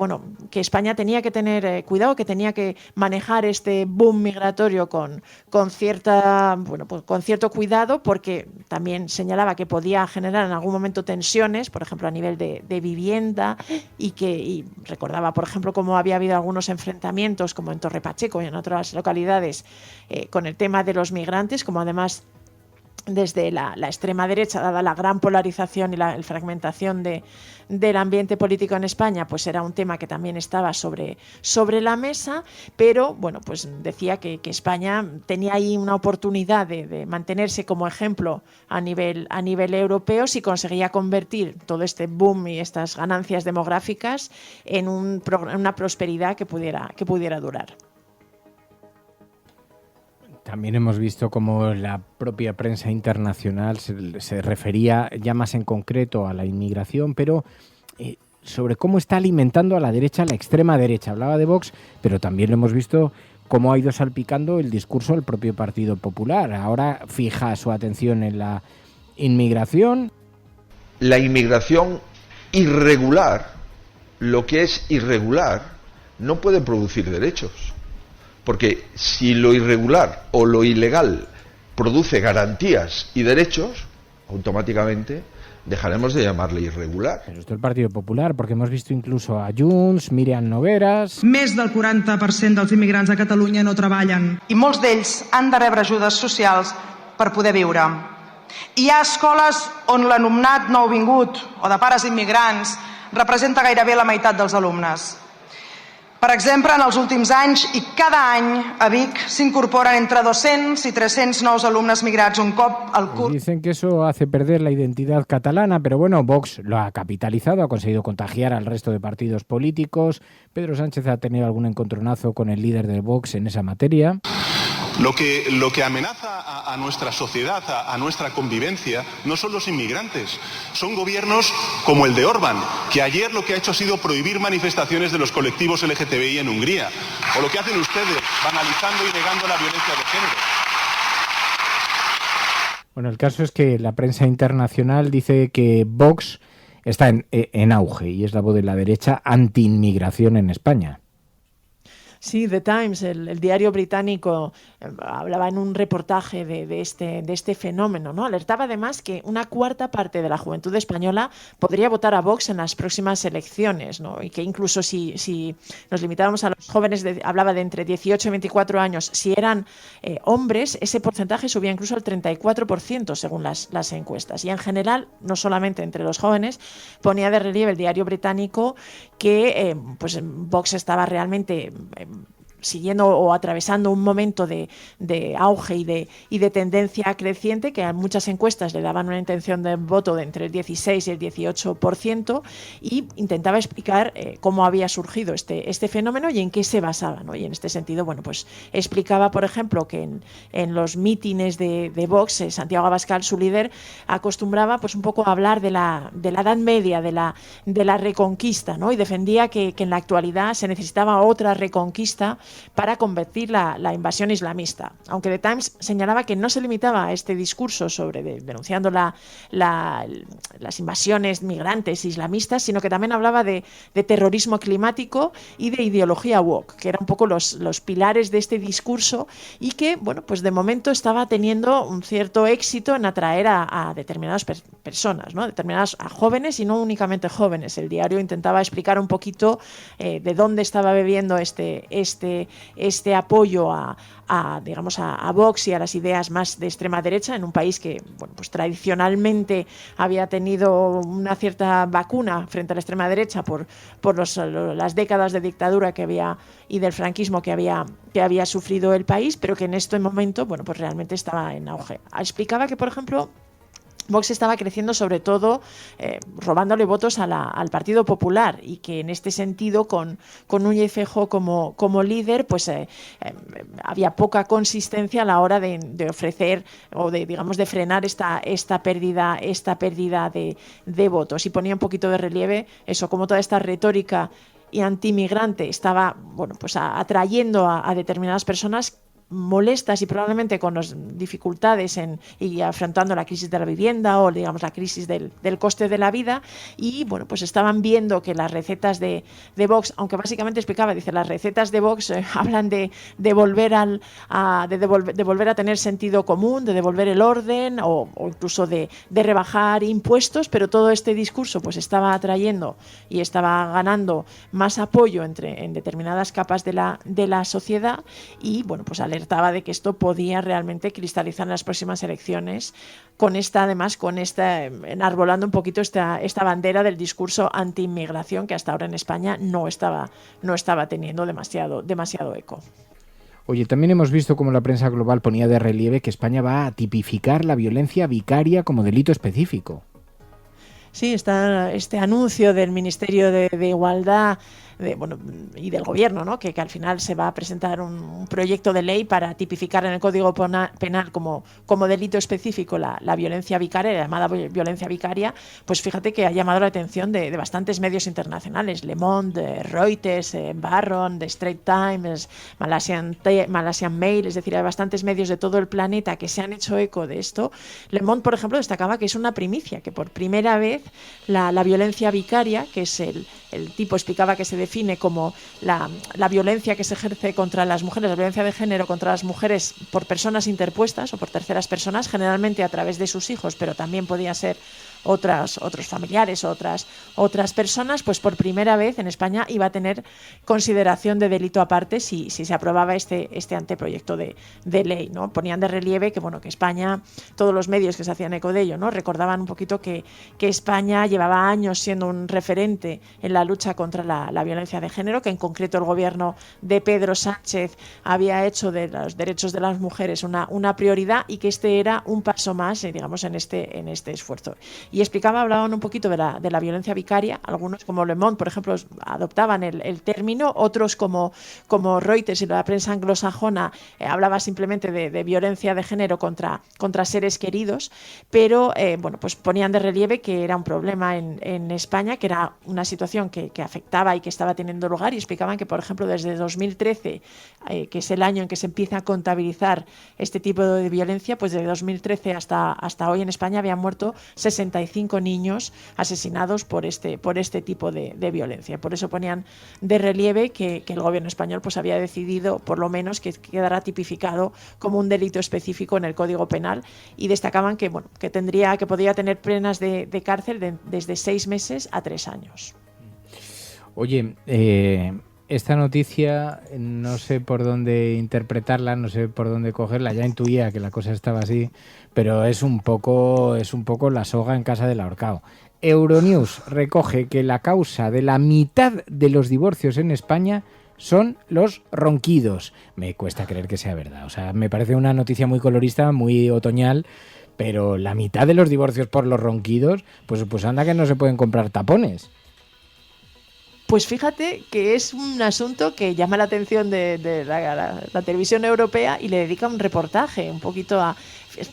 España tenía que tener cuidado, que tenía que manejar este boom migratorio con cierto cuidado, porque también señalaba que podía generar en algún momento tensiones, por ejemplo a nivel de vivienda, y recordaba, por ejemplo, cómo había habido algunos enfrentamientos como en Torre Pacheco y en otras localidades con el tema de los migrantes, como además desde la extrema derecha, dada la gran polarización y la fragmentación del ambiente político en España, pues era un tema que también estaba sobre la mesa, pero decía que España tenía ahí una oportunidad de mantenerse como ejemplo a nivel europeo si conseguía convertir todo este boom y estas ganancias demográficas en una prosperidad que pudiera durar. También hemos visto cómo la propia prensa internacional se refería ya más en concreto a la inmigración, pero sobre cómo está alimentando a la derecha, la extrema derecha. Hablaba de Vox, pero también lo hemos visto cómo ha ido salpicando el discurso del propio Partido Popular. Ahora fija su atención en la inmigración. La inmigración irregular, lo que es irregular, no puede producir derechos. Porque si lo irregular o lo ilegal produce garantías y derechos, automáticamente dejaremos de llamarle irregular. Pero esto es el Partido Popular, porque hemos visto incluso a Junts, Míriam Nogueras... Més del 40% dels immigrants a Catalunya no treballen. I molts d'ells han de rebre ajudes socials per poder viure. Hi ha escoles on l'alumnat nouvingut o de pares immigrants representa gairebé la meitat dels alumnes. Per exemple, en els últims anys i cada any a Vic s'incorporen entre 200 y 300 nous alumnes migrats un cop al curs. Dicen que eso hace perder la identidad catalana, pero Vox lo ha capitalizado, ha conseguido contagiar al resto de partidos políticos. Pedro Sánchez ha tenido algún encontronazo con el líder de Vox en esa materia. Lo que amenaza a nuestra sociedad, a nuestra convivencia, no son los inmigrantes, son gobiernos como el de Orbán, que ayer lo que ha hecho ha sido prohibir manifestaciones de los colectivos LGTBI en Hungría, o lo que hacen ustedes, banalizando y negando la violencia de género. Bueno, el caso es que la prensa internacional dice que Vox está en auge y es la voz de la derecha anti-inmigración en España. Sí, The Times, el diario británico, hablaba en un reportaje de este fenómeno, ¿no? Alertaba además que una cuarta parte de la juventud española podría votar a Vox en las próximas elecciones, ¿no? Y que incluso si nos limitábamos a los jóvenes, hablaba de entre 18 y 24 años, si eran hombres, ese porcentaje subía incluso al 34% según las encuestas. Y en general, no solamente entre los jóvenes, ponía de relieve el diario británico que Vox estaba realmente siguiendo o atravesando un momento de auge y de tendencia creciente, que a muchas encuestas le daban una intención de voto de entre el 16 y el 18%, y intentaba explicar cómo había surgido este fenómeno y en qué se basaba, ¿no? Y en este sentido, bueno, pues explicaba, por ejemplo, que en los mítines de Vox, Santiago Abascal, su líder, acostumbraba pues un poco a hablar de la Edad Media, de la reconquista, ¿no? Y defendía que en la actualidad se necesitaba otra reconquista para combatir la invasión islamista. Aunque The Times señalaba que no se limitaba a este discurso denunciando las invasiones migrantes islamistas, sino que también hablaba de terrorismo climático y de ideología woke, que eran un poco los pilares de este discurso, y que, bueno, pues de momento estaba teniendo un cierto éxito en atraer a determinadas personas, ¿no? Determinadas a jóvenes y no únicamente jóvenes. El diario intentaba explicar un poquito de dónde estaba bebiendo este apoyo a Vox y a las ideas más de extrema derecha en un país que, bueno, pues tradicionalmente había tenido una cierta vacuna frente a la extrema derecha por las décadas de dictadura que había y del franquismo que había sufrido el país, pero que en este momento, bueno, pues realmente estaba en auge. Explicaba que, por ejemplo, Vox estaba creciendo sobre todo robándole votos al Partido Popular, y que en este sentido con Núñez Feijóo como líder pues había poca consistencia a la hora de ofrecer o de frenar esta pérdida de votos, y ponía un poquito de relieve eso, como toda esta retórica y antimigrante estaba, bueno, pues atrayendo a determinadas personas molestas y probablemente con las dificultades y afrontando la crisis de la vivienda o, digamos, la crisis del coste de la vida, y bueno, pues estaban viendo que las recetas de Vox, aunque básicamente explicaba, dice, las recetas de Vox hablan de volver a tener sentido común, de devolver el orden o incluso de rebajar impuestos, pero todo este discurso pues estaba atrayendo y estaba ganando más apoyo en determinadas capas de la sociedad, y bueno, pues alertaba de que esto podía realmente cristalizar en las próximas elecciones, enarbolando un poquito esta bandera del discurso anti-inmigración, que hasta ahora en España no estaba teniendo demasiado eco. Oye, también hemos visto cómo la prensa global ponía de relieve que España va a tipificar la violencia vicaria como delito específico. Sí, está este anuncio del Ministerio de Igualdad y del Gobierno, ¿no? que al final se va a presentar un proyecto de ley para tipificar en el Código Penal como delito específico la violencia vicaria, la llamada violencia vicaria. Pues fíjate que ha llamado la atención de bastantes medios internacionales: Le Monde, Reuters, Barron, The Straits Times, Malaysian Mail, es decir, hay bastantes medios de todo el planeta que se han hecho eco de esto. Le Monde, por ejemplo, destacaba que es una primicia, que por primera vez la violencia vicaria, que es el tipo, explicaba que se define como la violencia que se ejerce contra las mujeres, la violencia de género contra las mujeres por personas interpuestas o por terceras personas, generalmente a través de sus hijos, pero también podía ser otros familiares, otras personas. Pues por primera vez en España iba a tener consideración de delito aparte si se aprobaba este anteproyecto de ley, ¿no? Ponían de relieve que, bueno, que España, todos los medios que se hacían eco de ello, ¿no? Recordaban un poquito que España llevaba años siendo un referente en la lucha contra la violencia de género, que en concreto el gobierno de Pedro Sánchez había hecho de los derechos de las mujeres una prioridad, y que este era un paso más, digamos, en este esfuerzo. Y hablaban un poquito de la violencia vicaria. Algunos, como Le Monde, por ejemplo, adoptaban el término; otros, como Reuters y la prensa anglosajona, hablaba simplemente de violencia de género contra seres queridos, pero bueno, pues ponían de relieve que era un problema en España, que era una situación que afectaba y que estaba teniendo lugar, y explicaban que, por ejemplo, desde 2013, que es el año en que se empieza a contabilizar este tipo de violencia, pues de 2013 hasta hoy en España habían muerto 65 niños asesinados por este tipo de violencia. Por eso ponían de relieve que el gobierno español pues había decidido, por lo menos, que quedara tipificado como un delito específico en el Código Penal, y destacaban que podía tener penas de cárcel desde 6 meses a 3 años. Oye, esta noticia no sé por dónde interpretarla, no sé por dónde cogerla. Ya intuía que la cosa estaba así, pero es un poco la soga en casa del ahorcado. Euronews recoge que la causa de la mitad de los divorcios en España son los ronquidos. Me cuesta creer que sea verdad. O sea, me parece una noticia muy colorista, muy otoñal, pero la mitad de los divorcios por los ronquidos, pues anda que no se pueden comprar tapones. Pues fíjate que es un asunto que llama la atención de la televisión europea y le dedica un reportaje un poquito a...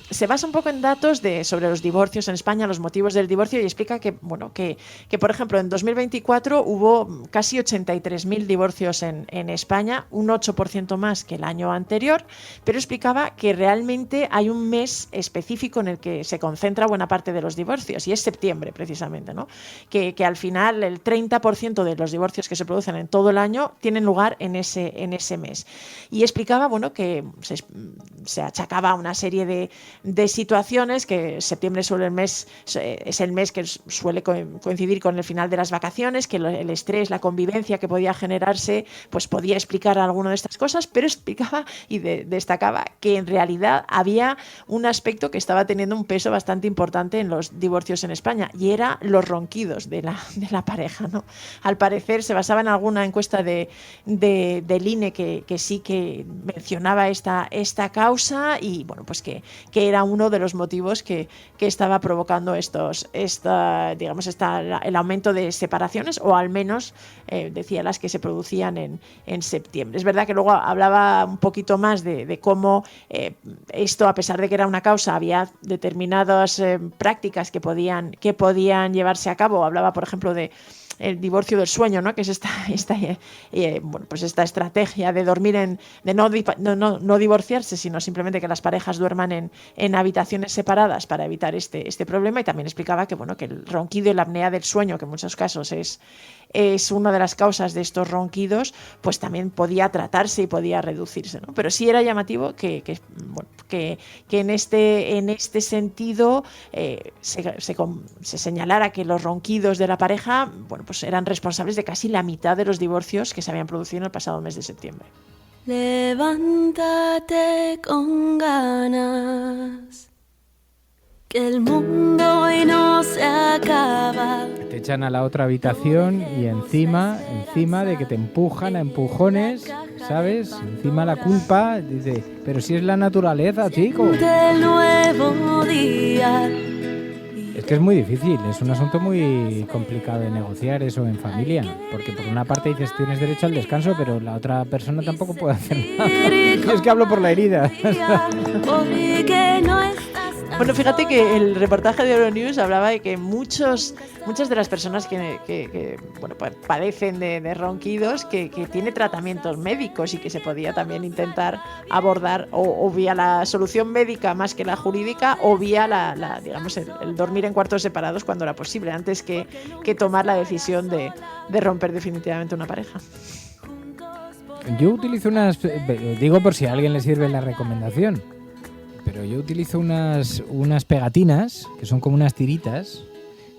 Se basa un poco en datos sobre los divorcios en España, los motivos del divorcio, y explica que, por ejemplo, en 2024 hubo casi 83.000 divorcios en España, un 8% más que el año anterior, pero explicaba que realmente hay un mes específico en el que se concentra buena parte de los divorcios, y es septiembre precisamente, ¿no? Que al final el 30% de los divorcios que se producen en todo el año tienen lugar en ese mes. Y explicaba, que se achacaba a una serie de situaciones, que septiembre es el mes que suele coincidir con el final de las vacaciones, que el estrés, la convivencia que podía generarse, pues podía explicar alguna de estas cosas, pero explicaba y destacaba que en realidad había un aspecto que estaba teniendo un peso bastante importante en los divorcios en España, y era los ronquidos de la pareja, ¿no? Al parecer se basaba en alguna encuesta del INE que sí que mencionaba esta causa, y pues que era uno de los motivos que estaba provocando el aumento de separaciones, o al menos decía las que se producían en septiembre. Es verdad que luego hablaba un poquito más de cómo esto, a pesar de que era una causa, había determinadas prácticas que podían llevarse a cabo. Hablaba, por ejemplo, de el divorcio del sueño, ¿no? Que es esta estrategia de dormir de no divorciarse, sino simplemente que las parejas duerman en habitaciones separadas para evitar este problema. Y también explicaba que el ronquido y la apnea del sueño, que en muchos casos es una de las causas de estos ronquidos, pues también podía tratarse y podía reducirse, ¿no? Pero sí era llamativo que en este sentido se señalara que los ronquidos de la pareja pues eran responsables de casi la mitad de los divorcios que se habían producido en el pasado mes de septiembre. Levántate con ganas, que el mundo hoy no se acaba. Te echan a la otra habitación y encima de que te empujan a empujones, ¿sabes? Encima la culpa, dice, pero si es la naturaleza, chico. Del nuevo día. Es que es muy difícil, es un asunto muy complicado de negociar eso en familia, porque por una parte dices tienes derecho al descanso, pero la otra persona tampoco puede hacer nada. Yo es que hablo por la herida. Bueno, fíjate que el reportaje de Euronews hablaba de que muchas de las personas que padecen de ronquidos, que tiene tratamientos médicos y que se podía también intentar abordar o vía la solución médica más que la jurídica, o vía el dormir en cuartos separados cuando era posible, antes que tomar la decisión de romper definitivamente una pareja. Yo utilizo digo por si a alguien le sirve la recomendación, pero yo utilizo unas pegatinas que son como unas tiritas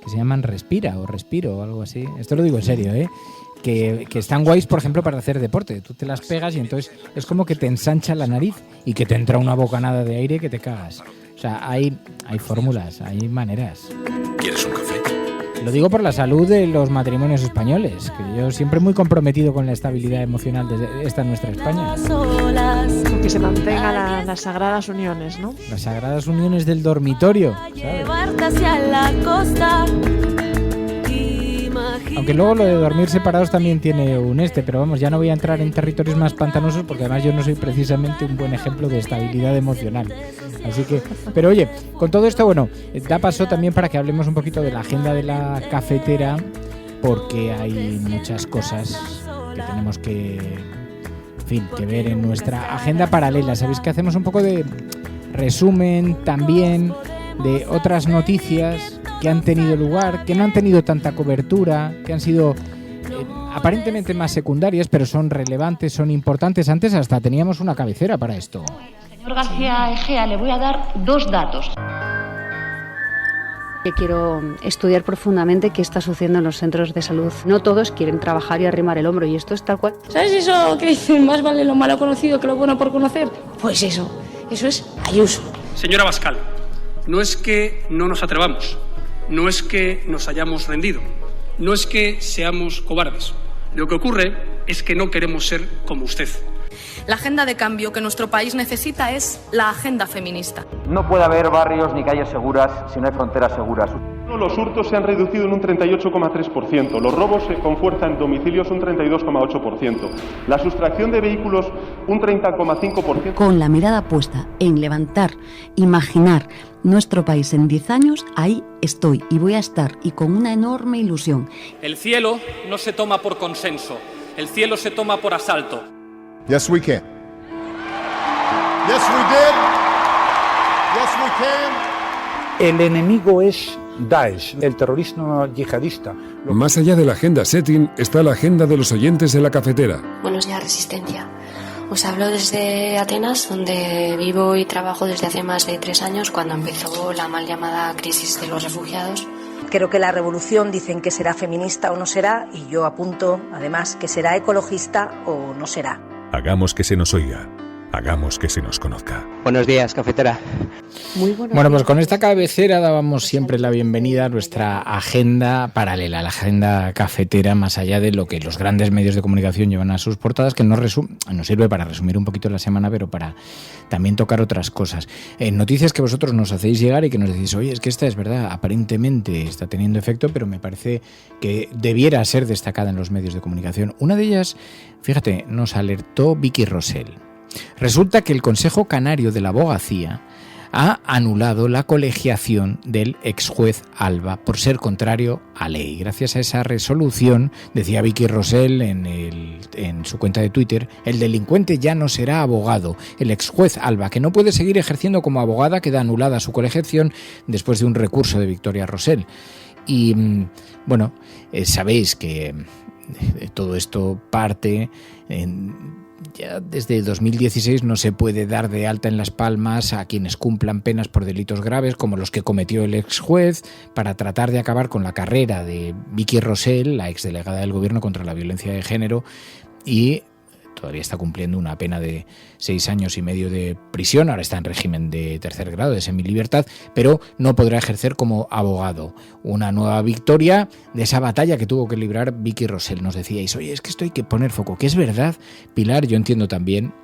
que se llaman Respira o Respiro o algo así. Esto lo digo en serio, que están guays, por ejemplo, para hacer deporte. Tú te las pegas y entonces es como que te ensancha la nariz y que te entra una bocanada de aire que te cagas. O sea, hay fórmulas, hay maneras. ¿Quieres un café? Lo digo por la salud de los matrimonios españoles, que yo siempre muy comprometido con la estabilidad emocional de esta nuestra España. Que se mantengan las sagradas uniones, ¿no? Las sagradas uniones del dormitorio, ¿sabes? Llevarte hacia la costa. Aunque luego lo de dormir separados también tiene pero vamos, ya no voy a entrar en territorios más pantanosos porque además yo no soy precisamente un buen ejemplo de estabilidad emocional. Así que, pero oye, con todo esto, da paso también para que hablemos un poquito de la agenda de la cafetera, porque hay muchas cosas que tenemos que ver en nuestra agenda paralela. Sabéis que hacemos un poco de resumen también de otras noticias que han tenido lugar, que no han tenido tanta cobertura, que han sido aparentemente más secundarias, pero son relevantes, son importantes. Antes hasta teníamos una cabecera para esto. Señor García Egea, le voy a dar 2 datos. Quiero estudiar profundamente qué está sucediendo en los centros de salud. No todos quieren trabajar y arrimar el hombro, y esto es tal cual. ¿Sabes eso que dicen, más vale lo malo conocido que lo bueno por conocer? Pues eso es Ayuso. Señora Abascal, no es que no nos atrevamos, no es que nos hayamos rendido, no es que seamos cobardes. Lo que ocurre es que no queremos ser como usted. La agenda de cambio que nuestro país necesita es la agenda feminista. No puede haber barrios ni calles seguras si no hay fronteras seguras. Los hurtos se han reducido en un 38,3%, los robos con fuerza en domicilios un 32,8%, la sustracción de vehículos un 30,5%. Con la mirada puesta en levantar, imaginar nuestro país en 10 años, ahí estoy y voy a estar, y con una enorme ilusión. El cielo no se toma por consenso, el cielo se toma por asalto. Yes, we can. Yes, we did. Yes, we can. El enemigo es Daesh, el terrorismo yihadista. Más allá de la agenda setting está la agenda de los oyentes de la cafetera. Buenos días, Resistencia. Os hablo desde Atenas, donde vivo y trabajo desde hace más de 3 años, cuando empezó la mal llamada crisis de los refugiados. Creo que la revolución dicen que será feminista o no será, y yo apunto, además, que será ecologista o no será. Hagamos que se nos oiga. Hagamos que se nos conozca. Buenos días, cafetera. Muy buenos Bueno, días. pues con esta cabecera dábamos siempre la bienvenida a nuestra agenda paralela, la agenda cafetera, más allá de lo que los grandes medios de comunicación llevan a sus portadas, que nos sirve para resumir un poquito la semana, pero para también tocar otras cosas. Noticias que vosotros nos hacéis llegar y que nos decís, oye, es que esta es verdad, aparentemente está teniendo efecto, pero me parece que debiera ser destacada en los medios de comunicación. Una de ellas, fíjate, nos alertó Vicky Rosell. Resulta que el Consejo Canario de la Abogacía ha anulado la colegiación del exjuez Alba por ser contrario a ley. Gracias a esa resolución, decía Vicky Rosell en su cuenta de Twitter, el delincuente ya no será abogado. El exjuez Alba, que no puede seguir ejerciendo como abogada, queda anulada su colegiación después de un recurso de Victoria Rosell. Y bueno, sabéis que todo esto parte ya desde 2016 no se puede dar de alta en Las Palmas a quienes cumplan penas por delitos graves como los que cometió el ex juez, para tratar de acabar con la carrera de Vicky Rosell, la exdelegada del Gobierno contra la violencia de género, y todavía está cumpliendo una pena de 6 años y medio de prisión. Ahora está en régimen de tercer grado, de semilibertad, pero no podrá ejercer como abogado. Una nueva victoria de esa batalla que tuvo que librar Vicky Rosell. Nos decíais, oye, es que esto hay que poner foco, que es verdad, Pilar, yo entiendo también.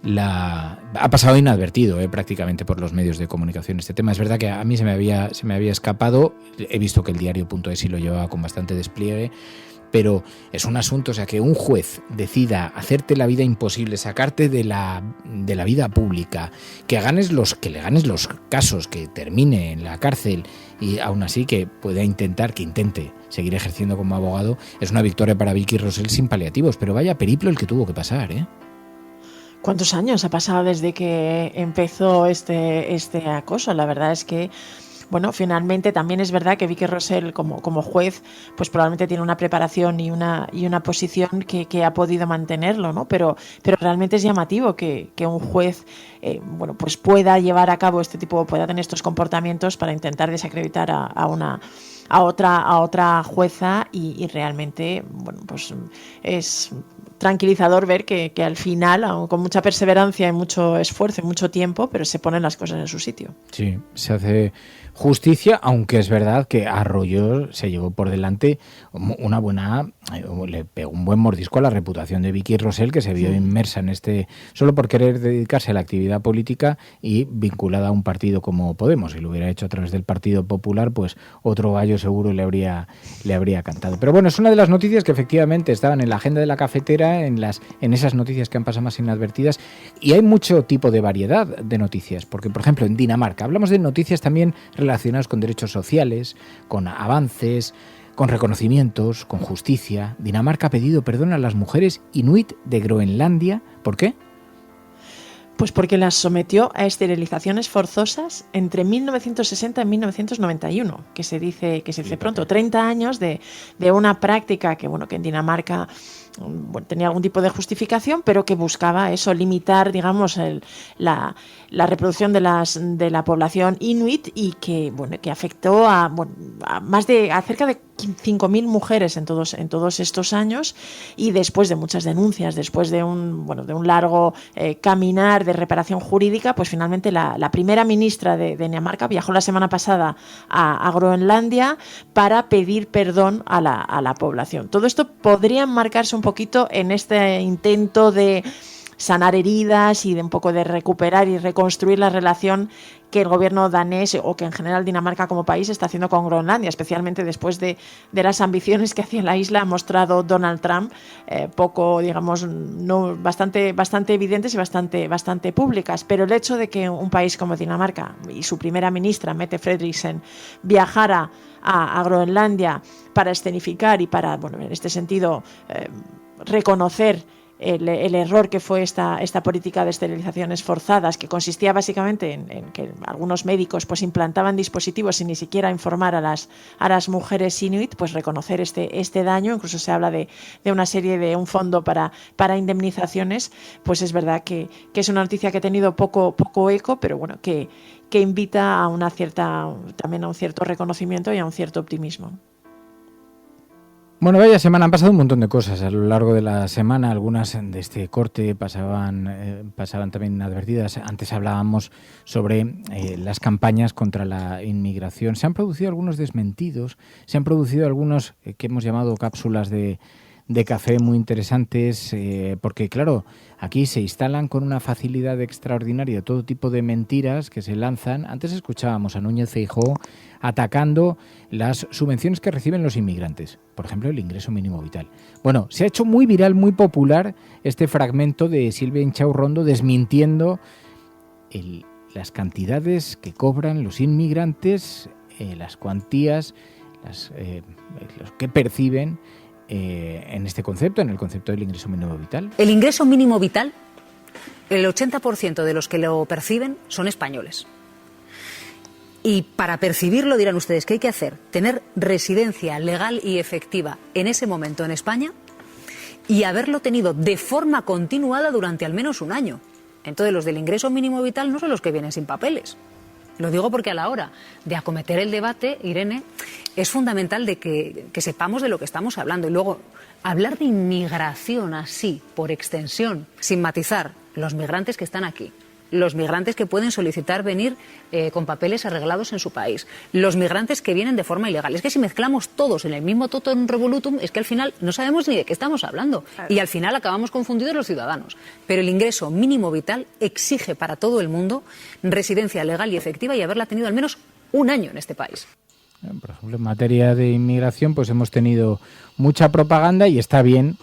Ha pasado inadvertido prácticamente por los medios de comunicación este tema. Es verdad que a mí se me había escapado. He visto que el diario.es sí lo llevaba con bastante despliegue, pero es un asunto, o sea, que un juez decida hacerte la vida imposible, sacarte de la vida pública, que le ganes los casos, que termine en la cárcel y aún así que intente seguir ejerciendo como abogado, es una victoria para Vicky Rosell sin paliativos. Pero vaya periplo el que tuvo que pasar, ¿eh? ¿Cuántos años ha pasado desde que empezó este acoso? La verdad es que, bueno, finalmente también es verdad que Vicky Rosell como juez pues probablemente tiene una preparación y una posición que ha podido mantenerlo, ¿no? Pero realmente es llamativo que un juez bueno, pues pueda llevar a cabo pueda tener estos comportamientos para intentar desacreditar a otra jueza y realmente, bueno, pues es tranquilizador ver que al final, con mucha perseverancia y mucho esfuerzo y mucho tiempo, pero se ponen las cosas en su sitio. Sí, se hace justicia, aunque es verdad que Arroyo se llevó por delante le pegó un buen mordisco a la reputación de Vicky Rosell, que se vio inmersa en solo por querer dedicarse a la actividad política y vinculada a un partido como Podemos. Si lo hubiera hecho a través del Partido Popular, pues otro gallo seguro le habría cantado. Pero bueno, es una de las noticias que efectivamente estaban en la agenda de la cafetera, en esas noticias que han pasado más inadvertidas, y hay mucho tipo de variedad de noticias, porque por ejemplo en Dinamarca hablamos de noticias también relacionadas con derechos sociales, con avances, con reconocimientos, con justicia. Dinamarca ha pedido perdón a las mujeres inuit de Groenlandia. ¿Por qué? Pues porque las sometió a esterilizaciones forzosas entre 1960 y 1991, que se dice pronto, 30 años de una práctica que en Dinamarca tenía algún tipo de justificación, pero que buscaba limitar, digamos, la reproducción de la población inuit, y que afectó a cerca de 5.000 mujeres en todos estos años, y después de muchas denuncias, después de un largo caminar de reparación jurídica, pues finalmente la primera ministra de Dinamarca viajó la semana pasada a Groenlandia para pedir perdón a la población. Todo esto podría enmarcarse un poquito en este intento de sanar heridas y de un poco de recuperar y reconstruir la relación que el gobierno danés, o que en general Dinamarca como país, está haciendo con Groenlandia, especialmente después de las ambiciones que hacia la isla ha mostrado Donald Trump, poco, digamos, no bastante evidentes y bastante públicas. Pero el hecho de que un país como Dinamarca y su primera ministra, Mette Frederiksen, viajara a Groenlandia para escenificar y para, en este sentido, reconocer el error que fue esta política de esterilizaciones forzadas, que consistía básicamente en que algunos médicos pues implantaban dispositivos sin ni siquiera informar a las mujeres inuit, pues reconocer este daño. Incluso se habla de una serie de un fondo para indemnizaciones. Pues es verdad que es una noticia que ha tenido poco eco, pero bueno, que invita también a un cierto reconocimiento y a un cierto optimismo. Bueno, vaya semana, han pasado un montón de cosas a lo largo de la semana. Algunas de este corte pasaban también inadvertidas. Antes hablábamos sobre las campañas contra la inmigración. Se han producido algunos desmentidos, se han producido algunos que hemos llamado cápsulas de café muy interesantes, porque claro, aquí se instalan con una facilidad extraordinaria todo tipo de mentiras que se lanzan. Antes escuchábamos a Núñez Feijóo atacando las subvenciones que reciben los inmigrantes, por ejemplo el ingreso mínimo vital. Bueno, se ha hecho muy viral, muy popular este fragmento de Silvia Inchaurrondo desmintiendo las cantidades que cobran los inmigrantes, las cuantías, los que perciben en este concepto, en el concepto del ingreso mínimo vital. El ingreso mínimo vital, el 80% de los que lo perciben son españoles. Y para percibirlo, dirán ustedes, ¿qué hay que hacer? Tener residencia legal y efectiva en ese momento en España y haberlo tenido de forma continuada durante al menos un año. Entonces, los del ingreso mínimo vital no son los que vienen sin papeles. Lo digo porque a la hora de acometer el debate, Irene, es fundamental de que sepamos de lo que estamos hablando. Y luego, hablar de inmigración así, por extensión, sin matizar, los migrantes que están aquí, los migrantes que pueden solicitar venir con papeles arreglados en su país, los migrantes que vienen de forma ilegal. Es que si mezclamos todos en el mismo totum revolutum, es que al final no sabemos ni de qué estamos hablando. Claro. Y al final acabamos confundidos los ciudadanos. Pero el ingreso mínimo vital exige para todo el mundo residencia legal y efectiva y haberla tenido al menos un año en este país. Por ejemplo, en materia de inmigración, pues hemos tenido mucha propaganda y está bien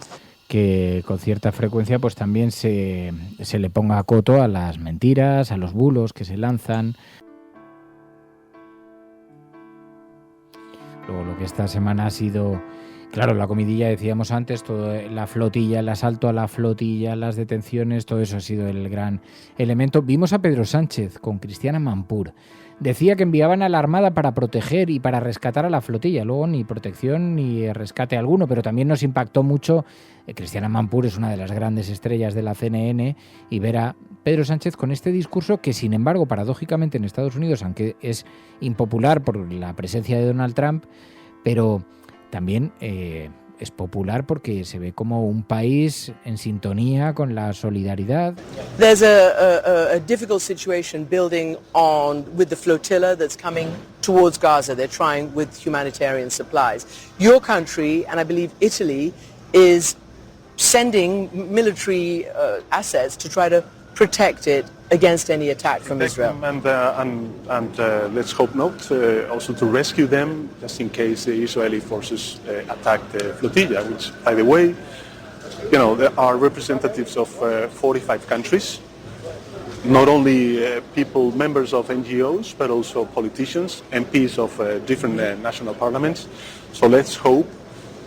que con cierta frecuencia pues también se le ponga coto a las mentiras, a los bulos que se lanzan. Luego lo que esta semana ha sido, claro, la comidilla, decíamos antes, todo, la flotilla, el asalto a la flotilla, las detenciones, todo eso ha sido el gran elemento. Vimos a Pedro Sánchez con Cristiana Mampur. Decía que enviaban a la Armada para proteger y para rescatar a la flotilla. Luego ni protección ni rescate alguno, pero también nos impactó mucho. Cristiana Mampur es una de las grandes estrellas de la CNN, y ver a Pedro Sánchez con este discurso que, sin embargo, paradójicamente en Estados Unidos, aunque es impopular por la presencia de Donald Trump, pero también es popular porque se ve como un país en sintonía con la solidaridad. There's a difficult situation building on with the flotilla that's coming towards Gaza. They're trying with humanitarian supplies. Your country, and I believe Italy, is sending military assets to try to protect it against any attack from Israel. And let's hope not. Also to rescue them, just in case the Israeli forces attack the flotilla, which, by the way, there are representatives of 45 countries, not only people, members of NGOs, but also politicians, MPs of different national parliaments. So let's hope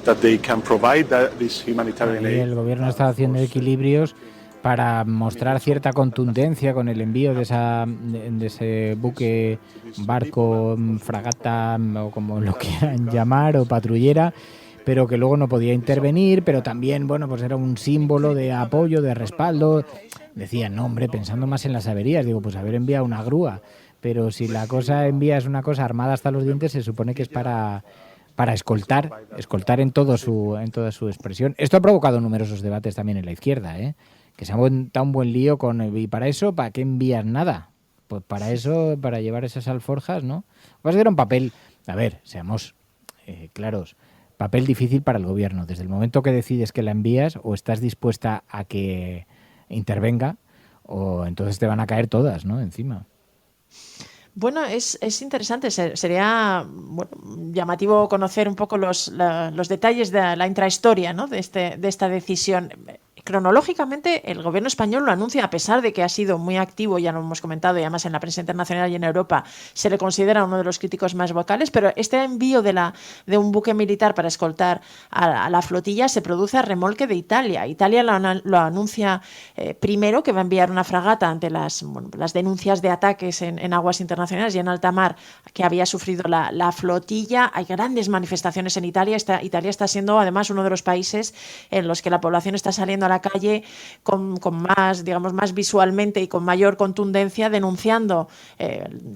that they can provide this humanitarian aid. El gobierno está haciendo equilibrios para mostrar cierta contundencia con el envío de ese buque, barco, fragata o como lo quieran llamar, o patrullera, pero que luego no podía intervenir, pero también, pues era un símbolo de apoyo, de respaldo. Decían, no, hombre, pensando más en las averías, digo, pues haber enviado una grúa, pero si la cosa envías una cosa armada hasta los dientes, se supone que es para para escoltar en toda su expresión. Esto ha provocado numerosos debates también en la izquierda, que se ha montado un buen lío ¿y para eso para qué envías nada? Pues para eso, para llevar esas alforjas, ¿no? Va a ser un papel, a ver, seamos claros, papel difícil para el gobierno. Desde el momento que decides que la envías, o estás dispuesta a que intervenga, o entonces te van a caer todas, ¿no? Encima. Bueno, es interesante. Sería llamativo conocer un poco los detalles de la intrahistoria, ¿no? de esta decisión. Cronológicamente, el gobierno español lo anuncia, a pesar de que ha sido muy activo, ya lo hemos comentado, y además en la prensa internacional y en Europa se le considera uno de los críticos más vocales, pero este envío de un buque militar para escoltar a la flotilla se produce a remolque de Italia. Italia lo anuncia primero, que va a enviar una fragata ante las denuncias de ataques en aguas internacionales y en alta mar que había sufrido la flotilla. Hay grandes manifestaciones en Italia. Italia está siendo además uno de los países en los que la población está saliendo a la calle con más, digamos, más visualmente y con mayor contundencia, denunciando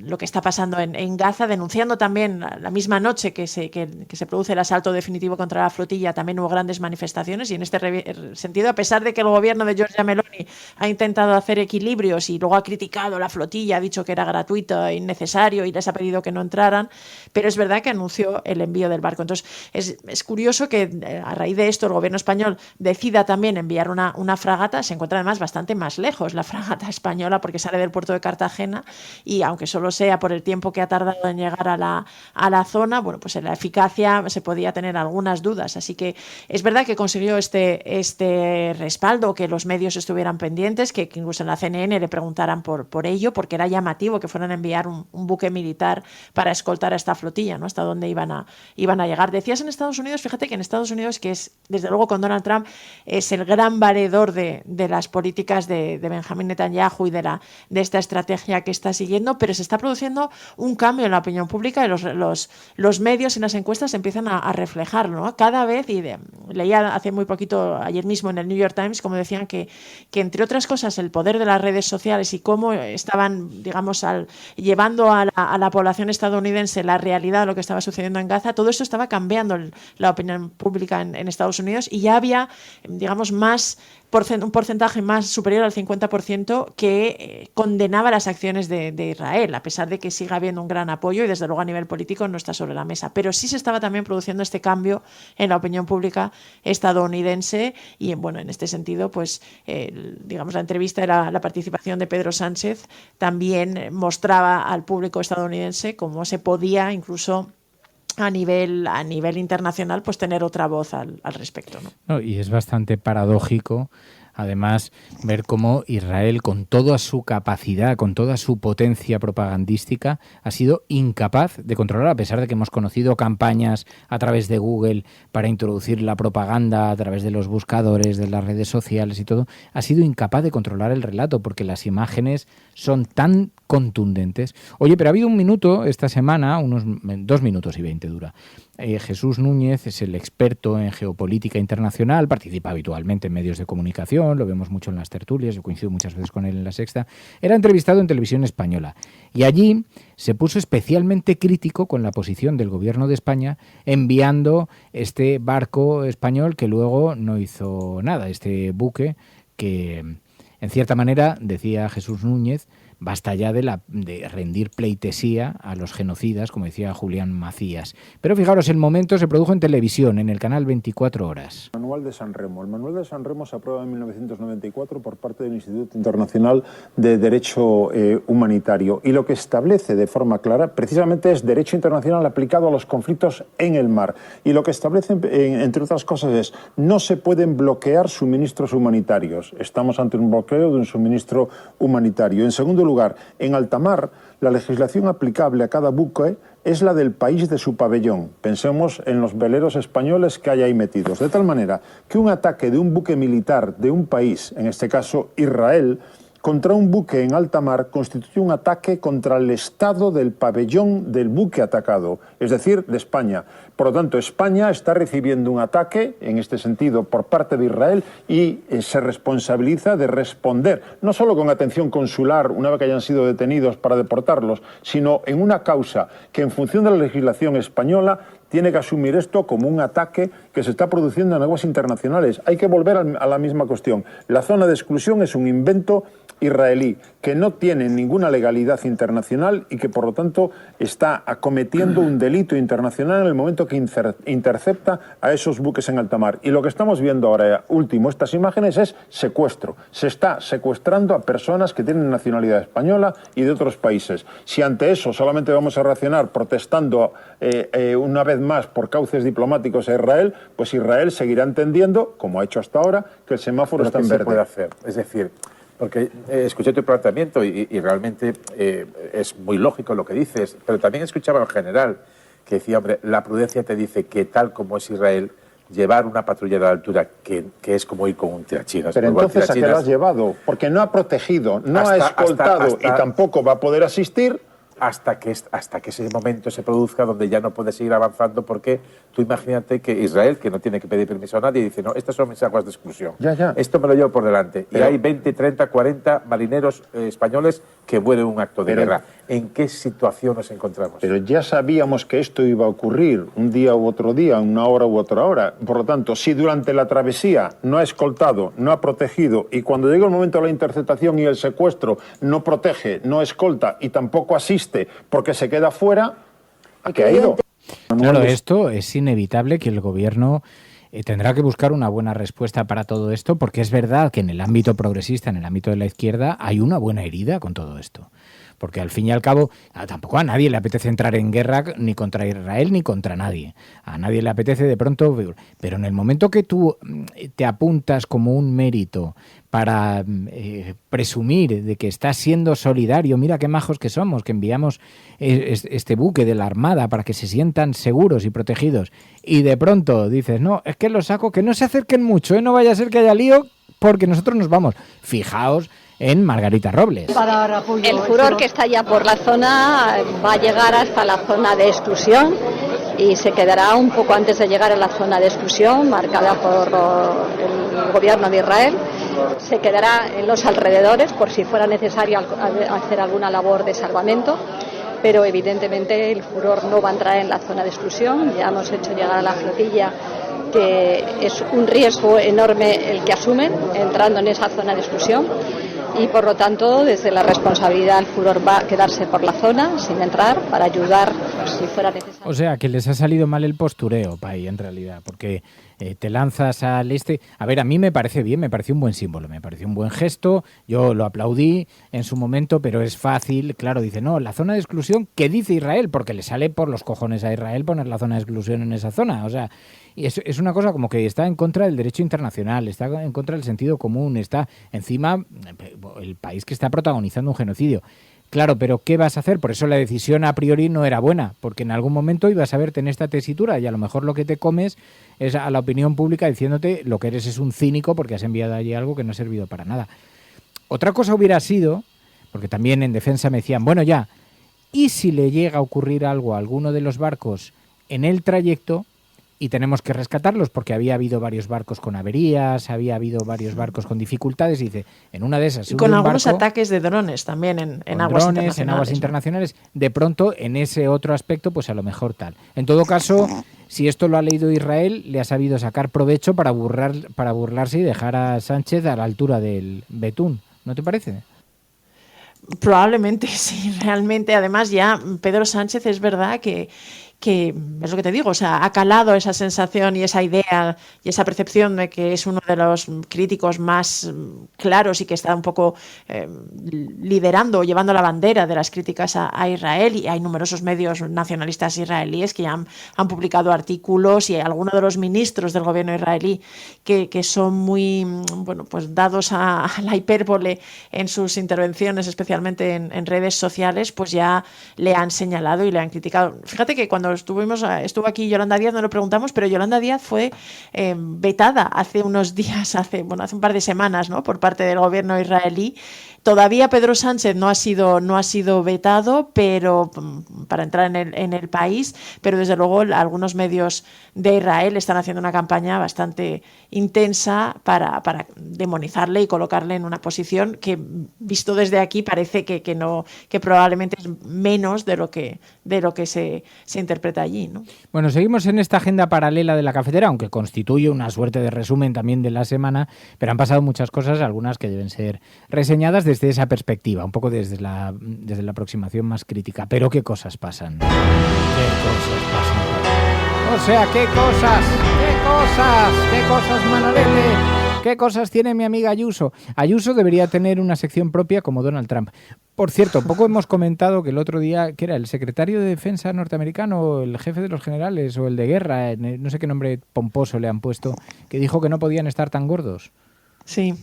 lo que está pasando en Gaza, denunciando también la misma noche que se produce el asalto definitivo contra la flotilla. También hubo grandes manifestaciones, y en este sentido, a pesar de que el gobierno de Giorgia Meloni ha intentado hacer equilibrios y luego ha criticado la flotilla, ha dicho que era gratuito e innecesario y les ha pedido que no entraran, pero es verdad que anunció el envío del barco. Entonces es curioso que a raíz de esto el gobierno español decida también enviar una fragata. Se encuentra además bastante más lejos la fragata española, porque sale del puerto de Cartagena, y aunque solo sea por el tiempo que ha tardado en llegar a la zona, bueno, pues en la eficacia se podía tener algunas dudas. Así que es verdad que consiguió este respaldo, que los medios estuvieran pendientes, que incluso en la CNN le preguntaran por ello, porque era llamativo que fueran a enviar un buque militar para escoltar a esta flotilla, ¿no? Hasta dónde iban a llegar. Decías en Estados Unidos, fíjate que en Estados Unidos, que es, desde luego, con Donald Trump, es el gran valedor de las políticas de Benjamín Netanyahu y de esta estrategia que está siguiendo, pero se está produciendo un cambio en la opinión pública, y los medios en las encuestas empiezan a reflejarlo, ¿no? Cada vez, y leía hace muy poquito, ayer mismo en el New York Times, como decían que entre otras cosas el poder de las redes sociales y cómo estaban, digamos, llevando a la población estadounidense la realidad de lo que estaba sucediendo en Gaza, todo esto estaba cambiando la opinión pública en Estados Unidos, y ya había, digamos, un porcentaje más superior al 50% que condenaba las acciones de Israel, a pesar de que siga habiendo un gran apoyo, y desde luego a nivel político no está sobre la mesa. Pero sí se estaba también produciendo este cambio en la opinión pública estadounidense, y en este sentido, pues digamos, la entrevista y la participación de Pedro Sánchez también mostraba al público estadounidense cómo se podía incluso a nivel internacional, pues tener otra voz al respecto, ¿no? No, y es bastante paradójico, además, ver cómo Israel, con toda su capacidad, con toda su potencia propagandística, ha sido incapaz de controlar, a pesar de que hemos conocido campañas a través de Google para introducir la propaganda a través de los buscadores, de las redes sociales y todo, ha sido incapaz de controlar el relato, porque las imágenes son tan contundentes. Oye, pero ha habido un minuto esta semana, unos 2 minutos y 20 dura. Jesús Núñez es el experto en geopolítica internacional, participa habitualmente en medios de comunicación, lo vemos mucho en las tertulias, yo coincido muchas veces con él en La Sexta. Era entrevistado en Televisión Española, y allí se puso especialmente crítico con la posición del gobierno de España enviando este barco español que luego no hizo nada, este buque que, en cierta manera, decía Jesús Núñez, basta ya de rendir pleitesía a los genocidas, como decía Julián Macías. Pero fijaros, el momento se produjo en televisión, en el canal 24 Horas. Manual de San Remo. El Manual de San Remo se aprueba en 1994 por parte del Instituto Internacional de Derecho Humanitario, y lo que establece de forma clara precisamente es derecho internacional aplicado a los conflictos en el mar. Y lo que establece, entre otras cosas, es no se pueden bloquear suministros humanitarios. Estamos ante un bloqueo de un suministro humanitario. En segundo lugar, en alta mar, la legislación aplicable a cada buque es la del país de su pabellón. Pensemos en los veleros españoles que hay ahí metidos. De tal manera que un ataque de un buque militar de un país, en este caso Israel, contra un buque en alta mar constituye un ataque contra el estado del pabellón del buque atacado, es decir, de España. Por lo tanto, España está recibiendo un ataque, en este sentido, por parte de Israel, y se responsabiliza de responder, no solo con atención consular una vez que hayan sido detenidos para deportarlos, sino en una causa que, en función de la legislación española, tiene que asumir esto como un ataque que se está produciendo en aguas internacionales. Hay que volver a la misma cuestión. La zona de exclusión es un invento israelí que no tiene ninguna legalidad internacional y que por lo tanto está acometiendo un delito internacional en el momento que intercepta a esos buques en alta mar. Y lo que estamos viendo ahora, último, estas imágenes, es secuestro. Se está secuestrando a personas que tienen nacionalidad española y de otros países. Si ante eso solamente vamos a reaccionar protestando una vez más por cauces diplomáticos a Israel, pues Israel seguirá entendiendo, como ha hecho hasta ahora, que el semáforo está en verde. ¿Qué se puede hacer? Es decir, porque escuché tu planteamiento y realmente es muy lógico lo que dices, pero también escuchaba en general que decía, hombre, la prudencia te dice que tal como es Israel, llevar una patrulla de altura que es como ir con un tirachinas. Pero entonces, ¿a qué lo has llevado? Porque no ha protegido, no ha escoltado y tampoco va a poder asistir. Hasta que ese momento se produzca donde ya no puede seguir avanzando, porque tú imagínate que Israel, que no tiene que pedir permiso a nadie, dice, no, estas son mis aguas de exclusión. Esto me lo llevo por delante. Pero, y hay 20, 30, 40 marineros españoles que mueren en un acto de guerra. ¿En qué situación nos encontramos? Pero ya sabíamos que esto iba a ocurrir un día u otro día, una hora u otra hora. Por lo tanto, si durante la travesía no ha escoltado, no ha protegido, y cuando llega el momento de la interceptación y el secuestro, no protege, no escolta y tampoco asiste porque se queda fuera, ¿a qué ha ido? Claro, esto es inevitable que el gobierno tendrá que buscar una buena respuesta para todo esto, porque es verdad que en el ámbito progresista, en el ámbito de la izquierda, hay una buena herida con todo esto. Porque al fin y al cabo tampoco a nadie le apetece entrar en guerra ni contra Israel ni contra nadie. A nadie le apetece de pronto, pero en el momento que tú te apuntas como un mérito para presumir de que estás siendo solidario, mira qué majos que somos, que enviamos este buque de la Armada para que se sientan seguros y protegidos, y de pronto dices, no, es que los saco, que no se acerquen mucho, no vaya a ser que haya lío porque nosotros nos vamos. Fijaos en Margarita Robles. El furor que está ya por la zona va a llegar hasta la zona de exclusión y se quedará un poco antes de llegar a la zona de exclusión marcada por el gobierno de Israel. Se quedará en los alrededores por si fuera necesario hacer alguna labor de salvamento, pero evidentemente el furor no va a entrar en la zona de exclusión. Ya hemos hecho llegar a la flotilla que es un riesgo enorme el que asumen entrando en esa zona de exclusión. Y por lo tanto, desde la responsabilidad, el furor va a quedarse por la zona sin entrar para ayudar si fuera necesario. O sea, que les ha salido mal el postureo, Pai, en realidad, porque te lanzas al este. A ver, a mí me parece bien, me pareció un buen símbolo, me pareció un buen gesto, yo lo aplaudí en su momento, pero es fácil, claro, dice, no, la zona de exclusión, ¿qué dice Israel? Porque le sale por los cojones a Israel poner la zona de exclusión en esa zona, o sea, y es una cosa como que está en contra del derecho internacional, está en contra del sentido común, está encima el país que está protagonizando un genocidio. Claro, pero ¿qué vas a hacer? Por eso la decisión a priori no era buena, porque en algún momento ibas a verte en esta tesitura y a lo mejor lo que te comes es a la opinión pública diciéndote lo que eres es un cínico porque has enviado allí algo que no ha servido para nada. Otra cosa hubiera sido, porque también en defensa me decían, bueno ya, ¿y si le llega a ocurrir algo a alguno de los barcos en el trayecto y tenemos que rescatarlos? Porque había habido varios barcos con averías, había habido varios barcos con dificultades, y dice, en una de esas... Con algunos ataques de drones también en aguas internacionales. En aguas internacionales, de pronto, en ese otro aspecto, pues a lo mejor tal. En todo caso, si esto lo ha leído Israel, le ha sabido sacar provecho para burlarse y dejar a Sánchez a la altura del betún. ¿No te parece? Probablemente sí, realmente. Además, ya Pedro Sánchez es verdad que es lo que te digo, o sea, ha calado esa sensación y esa idea y esa percepción de que es uno de los críticos más claros y que está un poco liderando, llevando la bandera de las críticas a Israel, y hay numerosos medios nacionalistas israelíes que ya han publicado artículos, y hay algunos de los ministros del gobierno israelí que son muy pues dados a la hipérbole en sus intervenciones, especialmente en redes sociales, pues ya le han señalado y le han criticado. Fíjate que cuando estuvo aquí Yolanda Díaz, no lo preguntamos, pero Yolanda Díaz fue vetada hace unos días, hace un par de semanas, ¿no?, por parte del gobierno israelí. Todavía Pedro Sánchez no ha sido vetado, pero para entrar en el país, pero desde luego algunos medios de Israel están haciendo una campaña bastante intensa para demonizarle y colocarle en una posición que, visto desde aquí, parece que probablemente es menos de lo que se interpreta interpreta allí, ¿no? Bueno, seguimos en esta agenda paralela de la cafetera, aunque constituye una suerte de resumen también de la semana, pero han pasado muchas cosas, algunas que deben ser reseñadas desde esa perspectiva, un poco desde la aproximación más crítica. Pero ¿qué cosas pasan? ¿Qué cosas pasan? O sea, ¿qué cosas, Manolete? ¿Qué cosas tiene mi amiga Ayuso? Ayuso debería tener una sección propia como Donald Trump. Por cierto, poco hemos comentado que el otro día, ¿qué era? ¿El secretario de Defensa norteamericano, el jefe de los generales o el de guerra? No sé qué nombre pomposo le han puesto, que dijo que no podían estar tan gordos. Sí.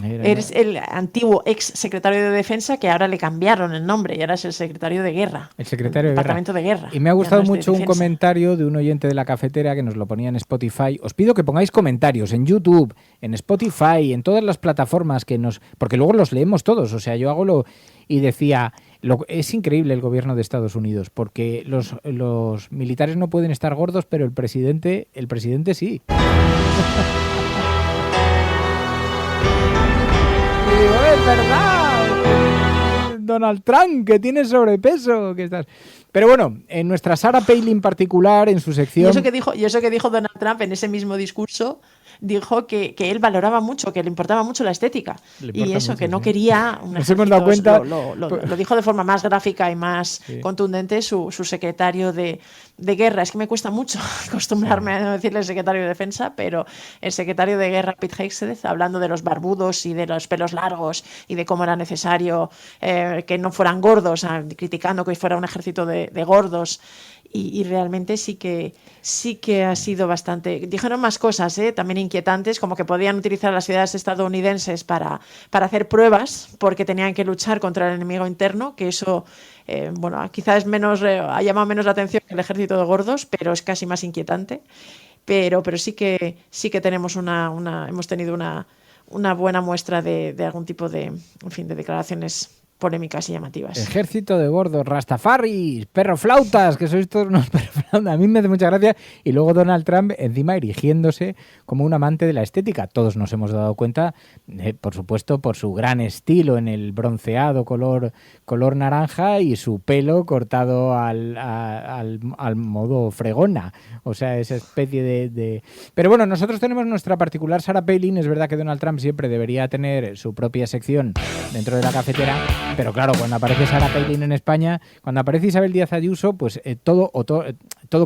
Eres el antiguo ex secretario de Defensa, que ahora le cambiaron el nombre y ahora es el secretario de Guerra. El secretario de Departamento de Guerra. Y me ha gustado mucho un comentario de un oyente de la cafetera que nos lo ponía en Spotify. Os pido que pongáis comentarios en YouTube, en Spotify, en todas las plataformas porque luego los leemos todos. O sea, yo hago y decía, es increíble el gobierno de Estados Unidos, porque los militares no pueden estar gordos, pero el presidente sí. Es verdad, Donald Trump, que tiene sobrepeso, que estás. Pero bueno, en nuestra Sarah Palin particular, en su sección. Y eso que dijo Donald Trump en ese mismo discurso, dijo que él valoraba mucho, que le importaba mucho la estética. Y eso, que no quería. Nos hemos dado cuenta. Lo dijo de forma más gráfica y más contundente su secretario de Guerra. Es que me cuesta mucho acostumbrarme a no decirle secretario de Defensa, pero el secretario de Guerra, Pete Hegseth, hablando de los barbudos y de los pelos largos y de cómo era necesario que no fueran gordos, criticando que fuera un ejército de gordos. Y realmente sí que ha sido bastante. Dijeron más cosas, también inquietantes, como que podían utilizar las ciudades estadounidenses para hacer pruebas, porque tenían que luchar contra el enemigo interno, que eso, quizás ha llamado menos la atención que el ejército de gordos, pero es casi más inquietante. Pero sí que tenemos hemos tenido una buena muestra de algún tipo de declaraciones polémicas y llamativas. Ejército de gordos, rastafaris, perroflautas, que sois todos unos perroflautas. A mí me hace mucha gracia. Y luego Donald Trump encima erigiéndose como un amante de la estética. Todos nos hemos dado cuenta, por supuesto, por su gran estilo en el bronceado color naranja y su pelo cortado al modo fregona. O sea, esa especie de... Pero bueno, nosotros tenemos nuestra particular Sarah Palin. Es verdad que Donald Trump siempre debería tener su propia sección dentro de la cafetera. Pero claro, cuando aparece Sarah Palin en España, cuando aparece Isabel Díaz Ayuso, pues todo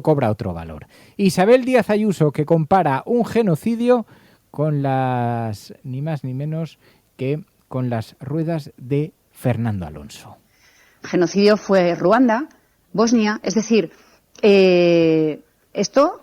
cobra otro valor. Isabel Díaz Ayuso, que compara un genocidio con ni más ni menos que con las ruedas de Fernando Alonso. Genocidio fue Ruanda, Bosnia, es decir, esto...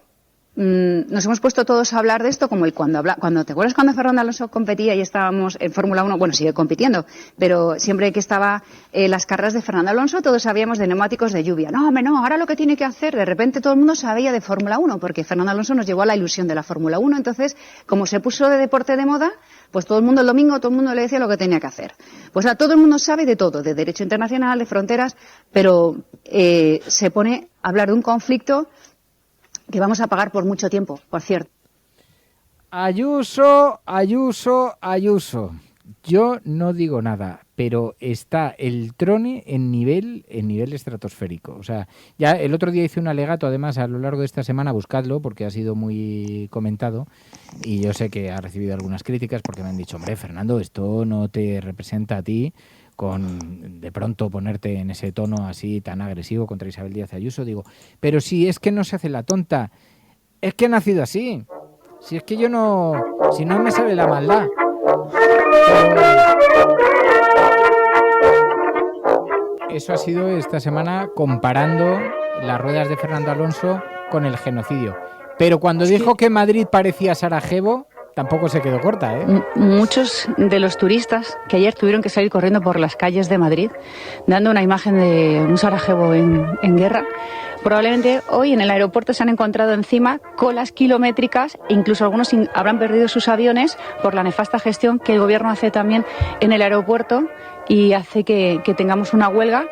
nos hemos puesto todos a hablar de esto como cuando ¿te acuerdas cuando Fernando Alonso competía y estábamos en Fórmula 1? Bueno, sigue compitiendo, pero siempre que estaba las carreras de Fernando Alonso todos sabíamos de neumáticos de lluvia. No, ahora lo que tiene que hacer, de repente todo el mundo sabía de Fórmula 1 porque Fernando Alonso nos llevó a la ilusión de la Fórmula 1. Entonces, como se puso de deporte de moda, pues todo el mundo el domingo, todo el mundo le decía lo que tenía que hacer. Pues todo el mundo sabe de todo, de derecho internacional, de fronteras, pero se pone a hablar de un conflicto que vamos a pagar por mucho tiempo, por cierto. Ayuso. Yo no digo nada, pero está el trone en nivel estratosférico. O sea, ya el otro día hice un alegato, además, a lo largo de esta semana, buscadlo, porque ha sido muy comentado, y yo sé que ha recibido algunas críticas porque me han dicho, hombre, Fernando, esto no te representa a ti, con de pronto ponerte en ese tono así tan agresivo contra Isabel Díaz Ayuso. Digo, pero si es que no se hace la tonta, es que ha nacido así, si es que si no me sale la maldad. Eso ha sido esta semana comparando las ruedas de Fernando Alonso con el genocidio. Pero cuando dijo que Madrid parecía Sarajevo, tampoco se quedó corta, ¿eh? Muchos de los turistas que ayer tuvieron que salir corriendo por las calles de Madrid, dando una imagen de un Sarajevo en guerra, probablemente hoy en el aeropuerto se han encontrado encima colas kilométricas e incluso algunos habrán perdido sus aviones por la nefasta gestión que el gobierno hace también en el aeropuerto y hace que tengamos una huelga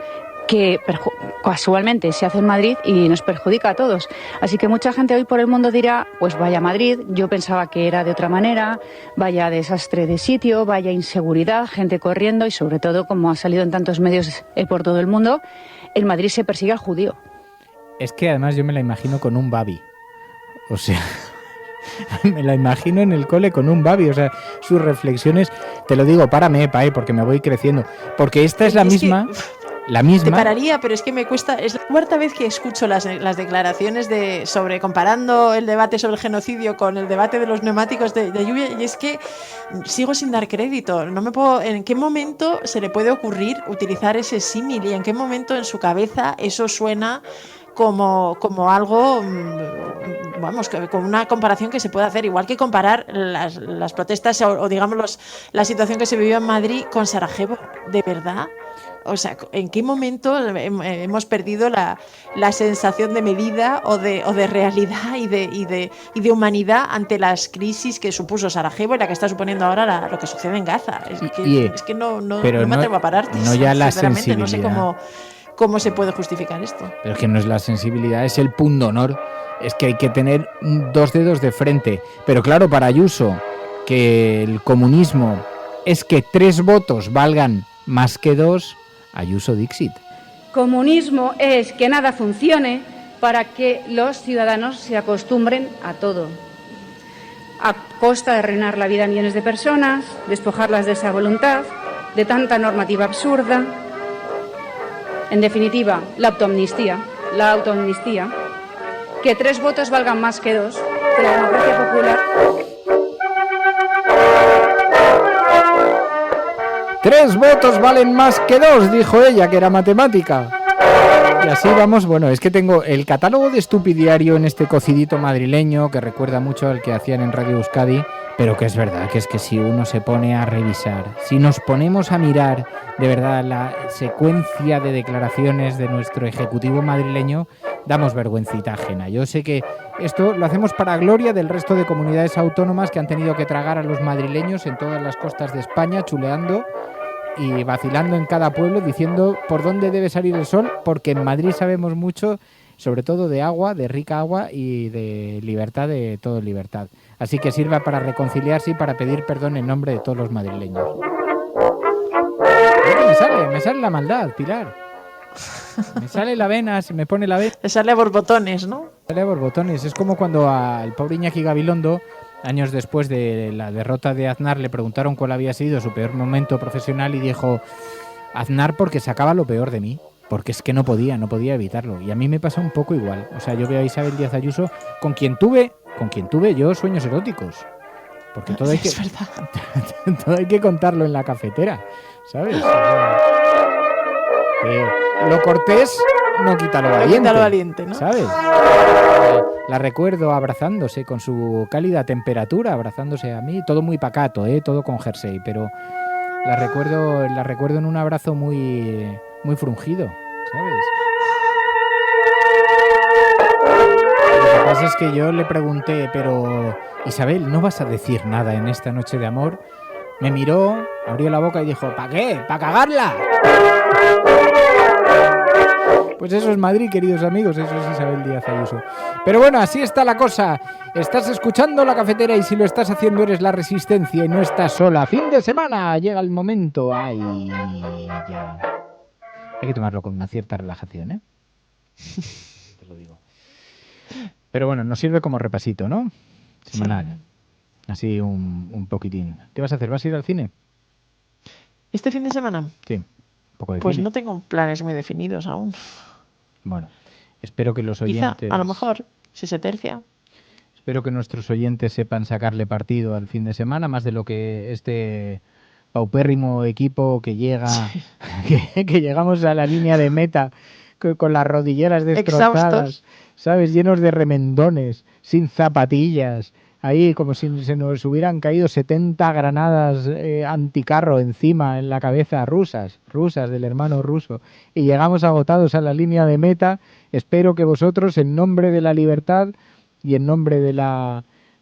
que casualmente se hace en Madrid y nos perjudica a todos. Así que mucha gente hoy por el mundo dirá, pues vaya Madrid, yo pensaba que era de otra manera, vaya desastre de sitio, vaya inseguridad, gente corriendo y sobre todo, como ha salido en tantos medios por todo el mundo, en Madrid se persigue al judío. Es que además yo me la imagino con un babi. O sea, me la imagino en el cole con un babi. O sea, sus reflexiones, te lo digo, párame, Pae, porque me voy creciendo. Porque esta es la misma... La misma. Te pararía, pero es que me cuesta. Es la cuarta vez que escucho las declaraciones sobre comparando el debate sobre el genocidio con el debate de los neumáticos de lluvia, y es que sigo sin dar crédito. No me puedo. ¿En qué momento se le puede ocurrir utilizar ese símil y en qué momento en su cabeza eso suena como algo, vamos, con una comparación que se puede hacer, igual que comparar las protestas o digamos la situación que se vivió en Madrid con Sarajevo? ¿De verdad? O sea, ¿en qué momento hemos perdido la sensación de medida o de realidad y de humanidad ante las crisis que supuso Sarajevo y la que está suponiendo ahora lo que sucede en Gaza? Es que no me atrevo a parar. No ya la sensibilidad. No sé cómo se puede justificar esto. Pero es que no es la sensibilidad, es el pundonor. Es que hay que tener 2 dedos de frente. Pero claro, para Ayuso, que el comunismo es que 3 votos valgan más que 2... Ayuso Dixit. Comunismo es que nada funcione para que los ciudadanos se acostumbren a todo, a costa de arruinar la vida de millones de personas, despojarlas de esa voluntad, de tanta normativa absurda. En definitiva, la autoamnistía, que 3 votos valgan más que 2, que la democracia popular. 3 votos valen más que 2, dijo ella, que era matemática. Y así vamos, bueno, es que tengo el catálogo de Estupidiario en este cocidito madrileño, que recuerda mucho al que hacían en Radio Euskadi, pero que es verdad, que es que si uno se pone a revisar, si nos ponemos a mirar de verdad la secuencia de declaraciones de nuestro ejecutivo madrileño, damos vergüencita ajena. Yo sé que esto lo hacemos para gloria del resto de comunidades autónomas que han tenido que tragar a los madrileños en todas las costas de España, chuleando y vacilando en cada pueblo, diciendo por dónde debe salir el sol, porque en Madrid sabemos mucho, sobre todo de agua, de rica agua y de libertad, de todo libertad. Así que sirva para reconciliarse y para pedir perdón en nombre de todos los madrileños. Me sale la maldad, Pilar. Me sale la vena, se me pone la vena. Le sale a borbotones, ¿no? Sale a borbotones. Es como cuando al pobre Iñaki Gabilondo, años después de la derrota de Aznar, le preguntaron cuál había sido su peor momento profesional y dijo: Aznar, porque sacaba lo peor de mí, porque es que no podía evitarlo. Y a mí me pasa un poco igual. O sea, yo veo a Isabel Díaz Ayuso, con quien tuve yo sueños eróticos. Porque todo es verdad. Todo hay que contarlo en la cafetera, ¿sabes? Lo cortés no quita lo valiente, ¿no? ¿Sabes? La recuerdo abrazándose con su cálida temperatura, abrazándose a mí, todo muy pacato, todo con jersey, pero la recuerdo en un abrazo muy, muy frungido, ¿sabes? Lo que pasa es que yo le pregunté, pero Isabel, ¿no vas a decir nada en esta noche de amor? Me miró, abrió la boca y dijo: ¿para qué? ¿Para cagarla? Pues eso es Madrid, queridos amigos, eso es Isabel Díaz Ayuso. Pero bueno, así está la cosa. Estás escuchando La Cafetera y si lo estás haciendo eres la Resistencia y no estás sola. Fin de semana, llega el momento. Ay, ya. Hay que tomarlo con una cierta relajación, ¿eh? Te lo digo. Pero bueno, nos sirve como repasito, ¿no? Semanal. Sí. Así un poquitín. ¿Qué vas a hacer? ¿Vas a ir al cine? ¿Este fin de semana? Sí, un poco de pues cine. No tengo planes muy definidos aún. Bueno, espero que los oyentes... Quizá, a lo mejor, si se tercia. Espero que nuestros oyentes sepan sacarle partido al fin de semana, más de lo que este paupérrimo equipo que llega, sí. que llegamos a la línea de meta con las rodilleras destrozadas, exhaustos, ¿sabes? Llenos de remendones, sin zapatillas, ahí como si se nos hubieran caído 70 granadas anticarro encima en la cabeza, rusas del hermano ruso, y llegamos agotados a la línea de meta. Espero que vosotros, en nombre de la libertad y en nombre de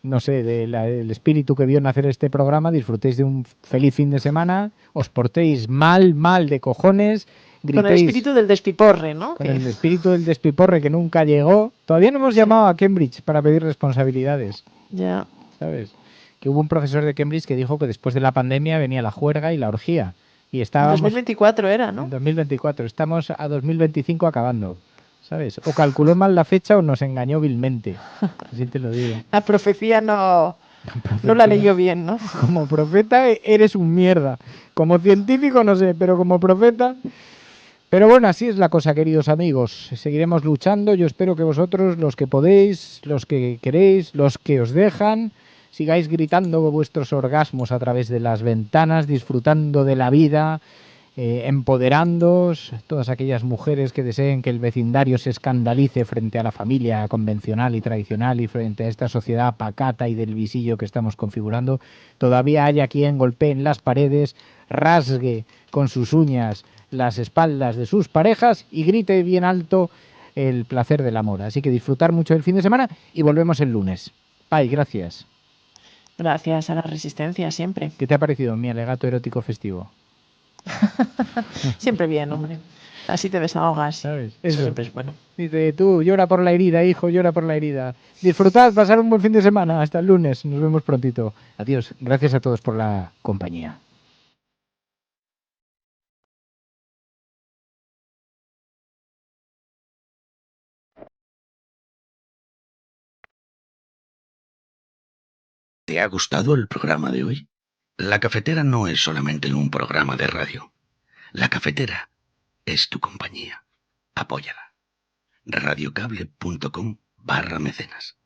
del espíritu que vio nacer este programa, disfrutéis de un feliz fin de semana, os portéis mal de cojones, gritéis, con el espíritu del despiporre, ¿no? Con el espíritu del despiporre que nunca llegó. Todavía no hemos llamado a Cambridge para pedir responsabilidades. Ya. ¿Sabes? Que hubo un profesor de Cambridge que dijo que después de la pandemia venía la juerga y la orgía. Y estábamos... En 2024 era, ¿no? En 2024. Estamos a 2025 acabando. ¿sabes? O calculó mal la fecha o nos engañó vilmente. Así te lo digo. La profecía no la leyó bien, ¿no? Como profeta eres un mierda. Como científico no sé, pero como profeta... Pero bueno, así es la cosa, queridos amigos. Seguiremos luchando. Yo espero que vosotros, los que podéis, los que queréis, los que os dejan, sigáis gritando vuestros orgasmos a través de las ventanas, disfrutando de la vida, empoderándoos. Todas aquellas mujeres que deseen que el vecindario se escandalice frente a la familia convencional y tradicional y frente a esta sociedad pacata y del visillo que estamos configurando, todavía haya quien golpee en las paredes, rasgue con sus uñas las espaldas de sus parejas y grite bien alto el placer del amor. Así que disfrutar mucho del fin de semana y volvemos el lunes. Pai, gracias. Gracias a la resistencia, siempre. ¿Qué te ha parecido mi alegato erótico festivo? Siempre bien, hombre. Así te desahogas. ¿Sabes? Eso siempre es bueno. Dice, tú, llora por la herida, hijo, llora por la herida. Disfrutad, pasar un buen fin de semana. Hasta el lunes. Nos vemos prontito. Adiós. Gracias a todos por la compañía. ¿Te ha gustado el programa de hoy? La Cafetera no es solamente un programa de radio. La Cafetera es tu compañía. Apóyala. radiocable.com/mecenas